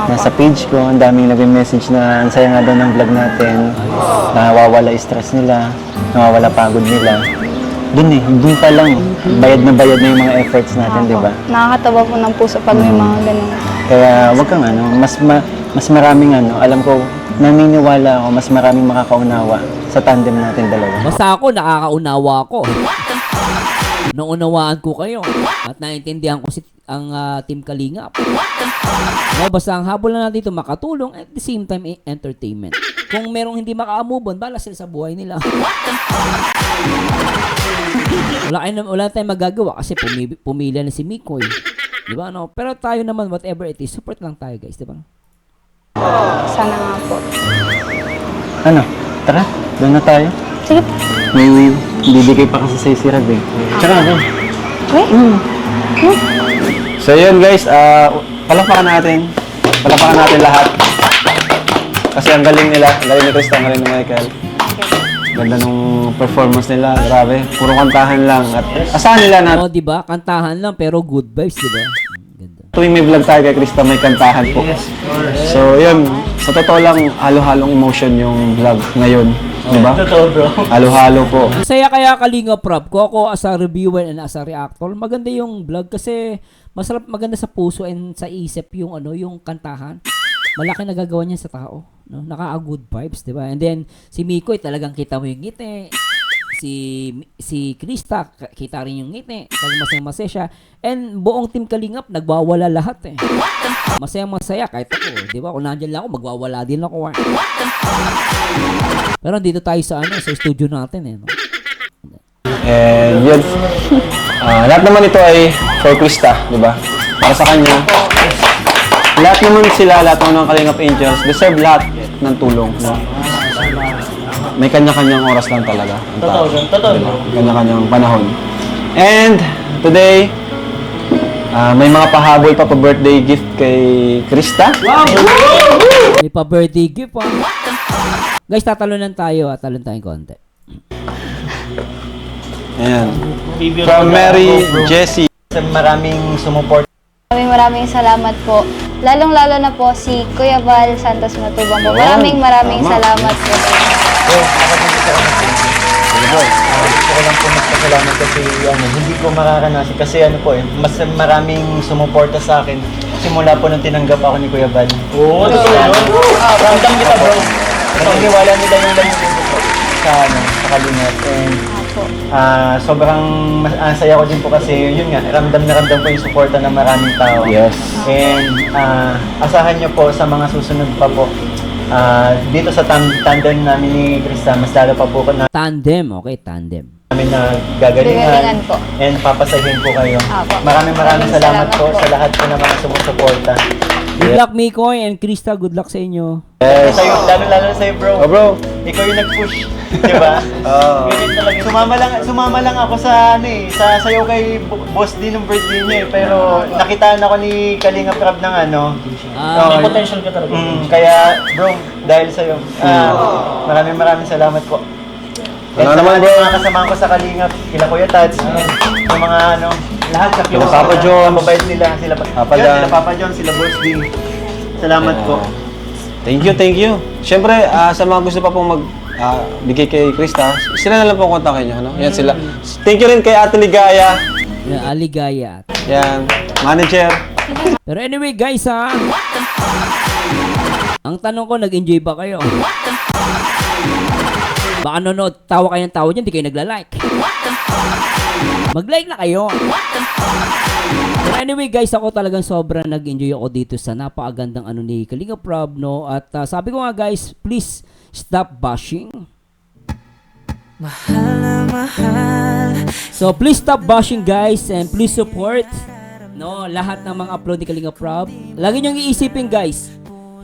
Nasa page ko, ang daming nag-message na ang saya nga daw ng vlog natin. Nawawala stress nila, nawawala pagod nila. Dun pa lang, bayad na yung mga efforts natin, di ba? Nakakatawa po ng puso pag may mga ganun. Kaya wag kang mas maraming alam ko, naniniwala ako, mas maraming makakaunawa sa tandem natin dalawa. Basta ako, nakakaunawa ako. Naunawaan ko kayo. At naiintindihan ko ang Team Kalingap. No, basta ang habol na natin dito makatulong at the same time entertainment. Kung merong hindi maka-move on, balas sila sa buhay nila. Wala tayong magagawa kasi pumili na si Mikoy. Di ba, no? Pero tayo naman, whatever it is, support lang tayo, guys, di ba? Sana nga po. Ano? Tara, doon na tayo. Sige. May bibigay pa kasi si Rab eh. Tsaka ako. So yun guys, palakpakan natin lahat. Kasi ang galing nila, ang galing ni Krista, ang galing ni Michael. Ganda nung performance nila, grabe. Puro kantahan lang. At asahan nila na O, di ba? Kantahan lang pero good vibes, di ba? Ganda. tuwing may vlog tayo kay Krista, may kantahan po. So yun, sa totoo lang, halo-halong emotion yung vlog ngayon. Di ba? Totoo, bro. Halo-halo po. Ang saya kaya Kalinga Prab ko ako as a reviewer and as a reactor. Maganda yung vlog kasi maganda sa puso and sa isip yung yung kantahan. Malaki nagagawa niya sa tao, no? Naka-good vibes, 'di ba? And then si Mikoy talagang kita mo yung ngiti. Si Krista kita rin yung ngiti. Talagang masaya siya. And buong Team Kalingap nagwawala lahat eh. Masaya kahit ako, 'di ba? Kung nandiyan lang ako, magwawala din ako. Pero dito tayo sa sa studio natin eh, no? And yun, lahat naman ito ay for Krista, di ba? Para sa kanya. Lahat naman sila, lahat ng Kalingap Angels, deserve lahat ng tulong. No? May kanya-kanyang oras lang talaga. Totoo. Diba? Kanya-kanyang panahon. And today, may mga pahabol pa birthday gift kay Krista. May pa-birthday gift pa. Guys, tatalunan tayo at talon tayong konti. Ayan. From Mary Jessie. Maraming sumuport. Maraming salamat po. Lalong-lalo na po si Kuya Val Santos Matubang po. Maraming salamat po. Gusto ko lang po magpasalamat kasi hindi ko makakanasin kasi mas maraming sumuporta sa akin simula po nung tinanggap ako ni Kuya Val. Oo, totoo yun. Ramdam kita, bro. Naniniwala nila yung layunin ko sa Kalingap. And sobrang saya ko din po kasi yun nga, ramdam ko yung suporta ng maraming tao. Yes. And asahan nyo po sa mga susunod pa po. Dito sa tandem namin ni Krista, mas lalo pa po Tandem, okay, tandem. namin na Gagalingan gagalingan po. and papasahin po kayo. Apo. Maraming salamat po sa lahat po ng mga sumusuporta. Good luck, Mikoy and Krista. Good luck sa inyo. Yes. Lalo sa'yo, bro. Oh, bro. Ikaw yung nag-push, di ba? Ganyan talaga. Sumama lang ako sa sa sayaw kay Boss D nung birthday niya eh. Pero nakitaan ako ni Kalinga Prab ng May potential ka talaga. kaya, bro, dahil sa'yo, maraming salamat po. Wala And naman, sa bro. mga kasamahan ko sa Kalingap, kila Kuya Tats, yung mga lahat sa Sila Papa John. mabait nila, sila Papa Yun, John. sila Papa John, sila Boss D. Salamat po. Thank you. Siyempre, sa mga gusto pa pong bigay kay Krista, sila na lang pong kontakin nyo. Ano? Yan sila. Thank you rin kay Ate Ligaya. Aligaya. Yan. Manager. Pero anyway, guys, ang tanong ko, nag-enjoy ba kayo? Baka tawa kayong tawa dyan, di kayo nagla-like. Mag-like na kayo. Pero anyway, guys, ako talagang sobrang nag-enjoy ako dito sa napakagandang ni Kalinga Prab, no? At sabi ko nga, guys, please stop bashing. So please stop bashing, guys, and please support lahat ng mga upload ni Kalinga Prab. Lagi niyong iisipin, guys,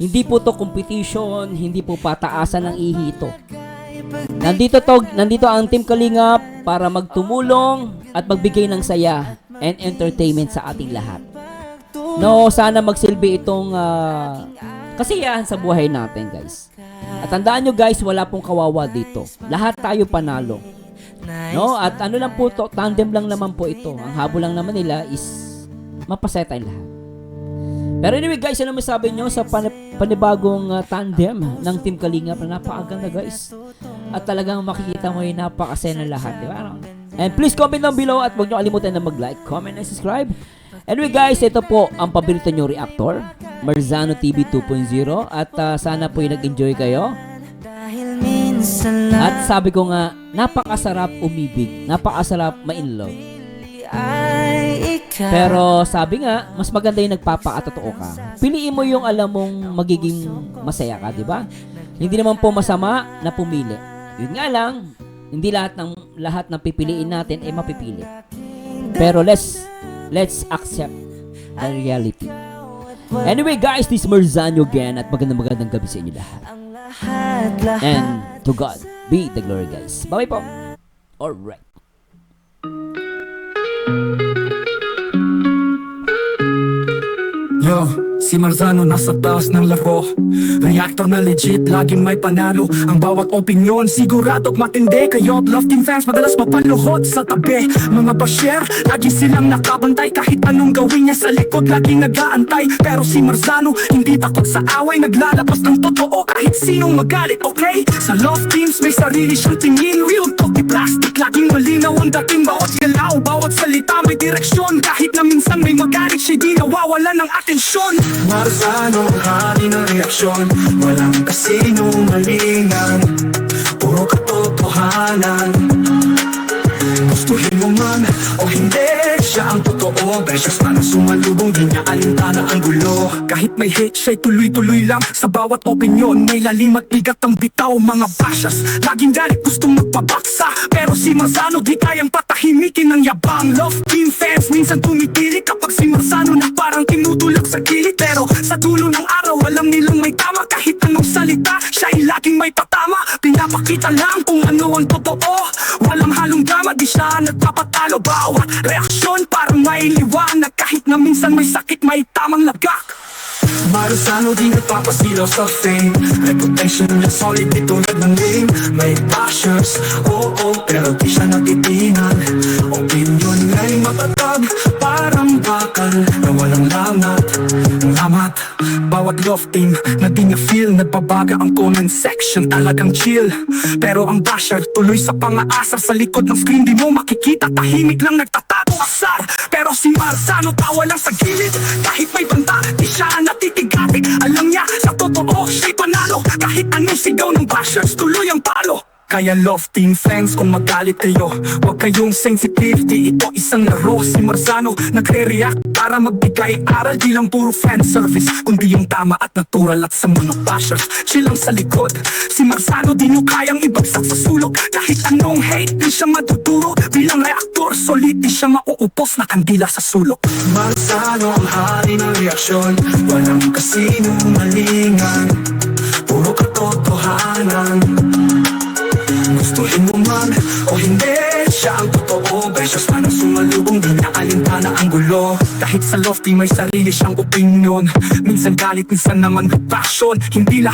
hindi po to competition, hindi po pataasan ng ihito. Nandito ang Team Kalingap para magtumulong at magbigay ng saya and entertainment sa ating lahat. No, sana magsilbi itong kasiyahan sa buhay natin, guys. At tandaan nyo, guys, wala pong kawawa dito. Lahat tayo panalo. No, at ano lang po to, tandem lang naman po ito. Ang habol lang naman nila is mapasaya tayong lahat. Pero anyway, guys, ano masabi nyo sa panibagong tandem ng Team Kalingap na napakaganda, guys. At talagang makikita mo yung napakasaya ng lahat, di ba? And please comment down below at huwag nyo kalimutan na mag-like, comment, and subscribe. Anyway, guys, ito po ang paborito nyo reactor, Marzano TV 2.0, at sana po yung nag-enjoy kayo. At sabi ko nga, napakasarap umibig, napakasarap ma-inlove. Pero sabi nga, mas maganda yung nagpapakatotoo ka. Piliin mo yung alam mong magiging masaya ka, di ba? Hindi naman po masama na pumili. Yun nga lang, hindi lahat ng pipiliin natin ay mapipili. Pero let's accept the reality. Anyway, guys, this is Marzano again at magandang gabi sa inyo lahat. And to God be the glory, guys. Bye po. Alright. Yo, si Marzano nasa taas ng laro. Reactor na legit, laging may panalo. Ang bawat opinyon, sigurado't matindi. Kayo't Love Team fans, madalas mapaluhod sa tabi. Mga basher, lagi silang nakabantay. Kahit anong gawin niya sa likod, laging nag-aantay. Pero si Marzano, hindi takot sa away. Naglalabas ng totoo kahit sinong magalit, okay? Sa Love Teams, may sarili siyang tingin. Real talk, di plastic, laging malinaw ang dating. Bawat galaw, bawat salita may direksyon. Kahit na minsan may magalit, siya di nawawala ng atensyon. Marzano, hari ng reaksyon. Walang kasinong malingan, puro katotohanan. Gustuhin mo man o hindi, siya ang totoo. Beses man ang sumalubong, di niya alintana ang gulo. Kahit may hate, siya'y tuloy-tuloy lang. Sa bawat opinyon, may lalim at bigat ang bitaw. Mga bashers, laging galit, gustong magpabaksa. Pero si Marzano, di kayang patahimikin ng yabang. Love Team fans, minsan tumipili kapag si Marzano na parang tinutulak sa gilid. Pero sa dulo ng araw, alam nilang may tama. Kahit anong salita, siya'y laging may patama. Pinapakita lang kung ano ang totoo. Walang halong drama, di siya nagpapatalo. Bawat reaksyon parang may liwanag. Kahit na minsan may sakit, may tamang lagak. Marzano di nagpapasilaw sa fame. Reputation niya solid, di tulad ng name. May bashers, oo, pero di siya nagtitingan. Opinion nga'y matatag, parang bakal na walang lamat. Bawat Love Team na di niya feel, nagbabaga ang comment section, talagang chill. Pero ang basher, tuloy sa pangaasar. Sa likod ng screen di mo makikita, tahimik lang nagtatago asar. Pero si Marzano tawa lang sa gilid. Kahit may banta, di siya natitigatig. Alam niya, sa totoo, siya'y panalo. Kahit anong sigaw ng bashers, tuloy ang palo. Kaya Love Team fans, kung magalit kayo, huwag kayong sensitive, di ito isang laro. Si Marzano nagre-react para magbigay aral. Di lang puro fan service, kundi yung tama at natural. At sa mga bashers, chill lang sa likod. Si Marzano di nyo kayang ibagsak sa sulok. Kahit anong hate, di siya maduduro. Bilang reactor, solid, di siya mauupos na kandila sa sulok. Marzano ang hari ng reaksyon. Walang kasinong malingan, puro katotohanan. Gustuhin mo man o hindi, siya ang totoo. Beses man ang sumalubong, di niya alintana ang gulo. Kahit sa Love Team may sarili siyang opinyon. Minsan galit, minsan naman with passion. Hindi lahat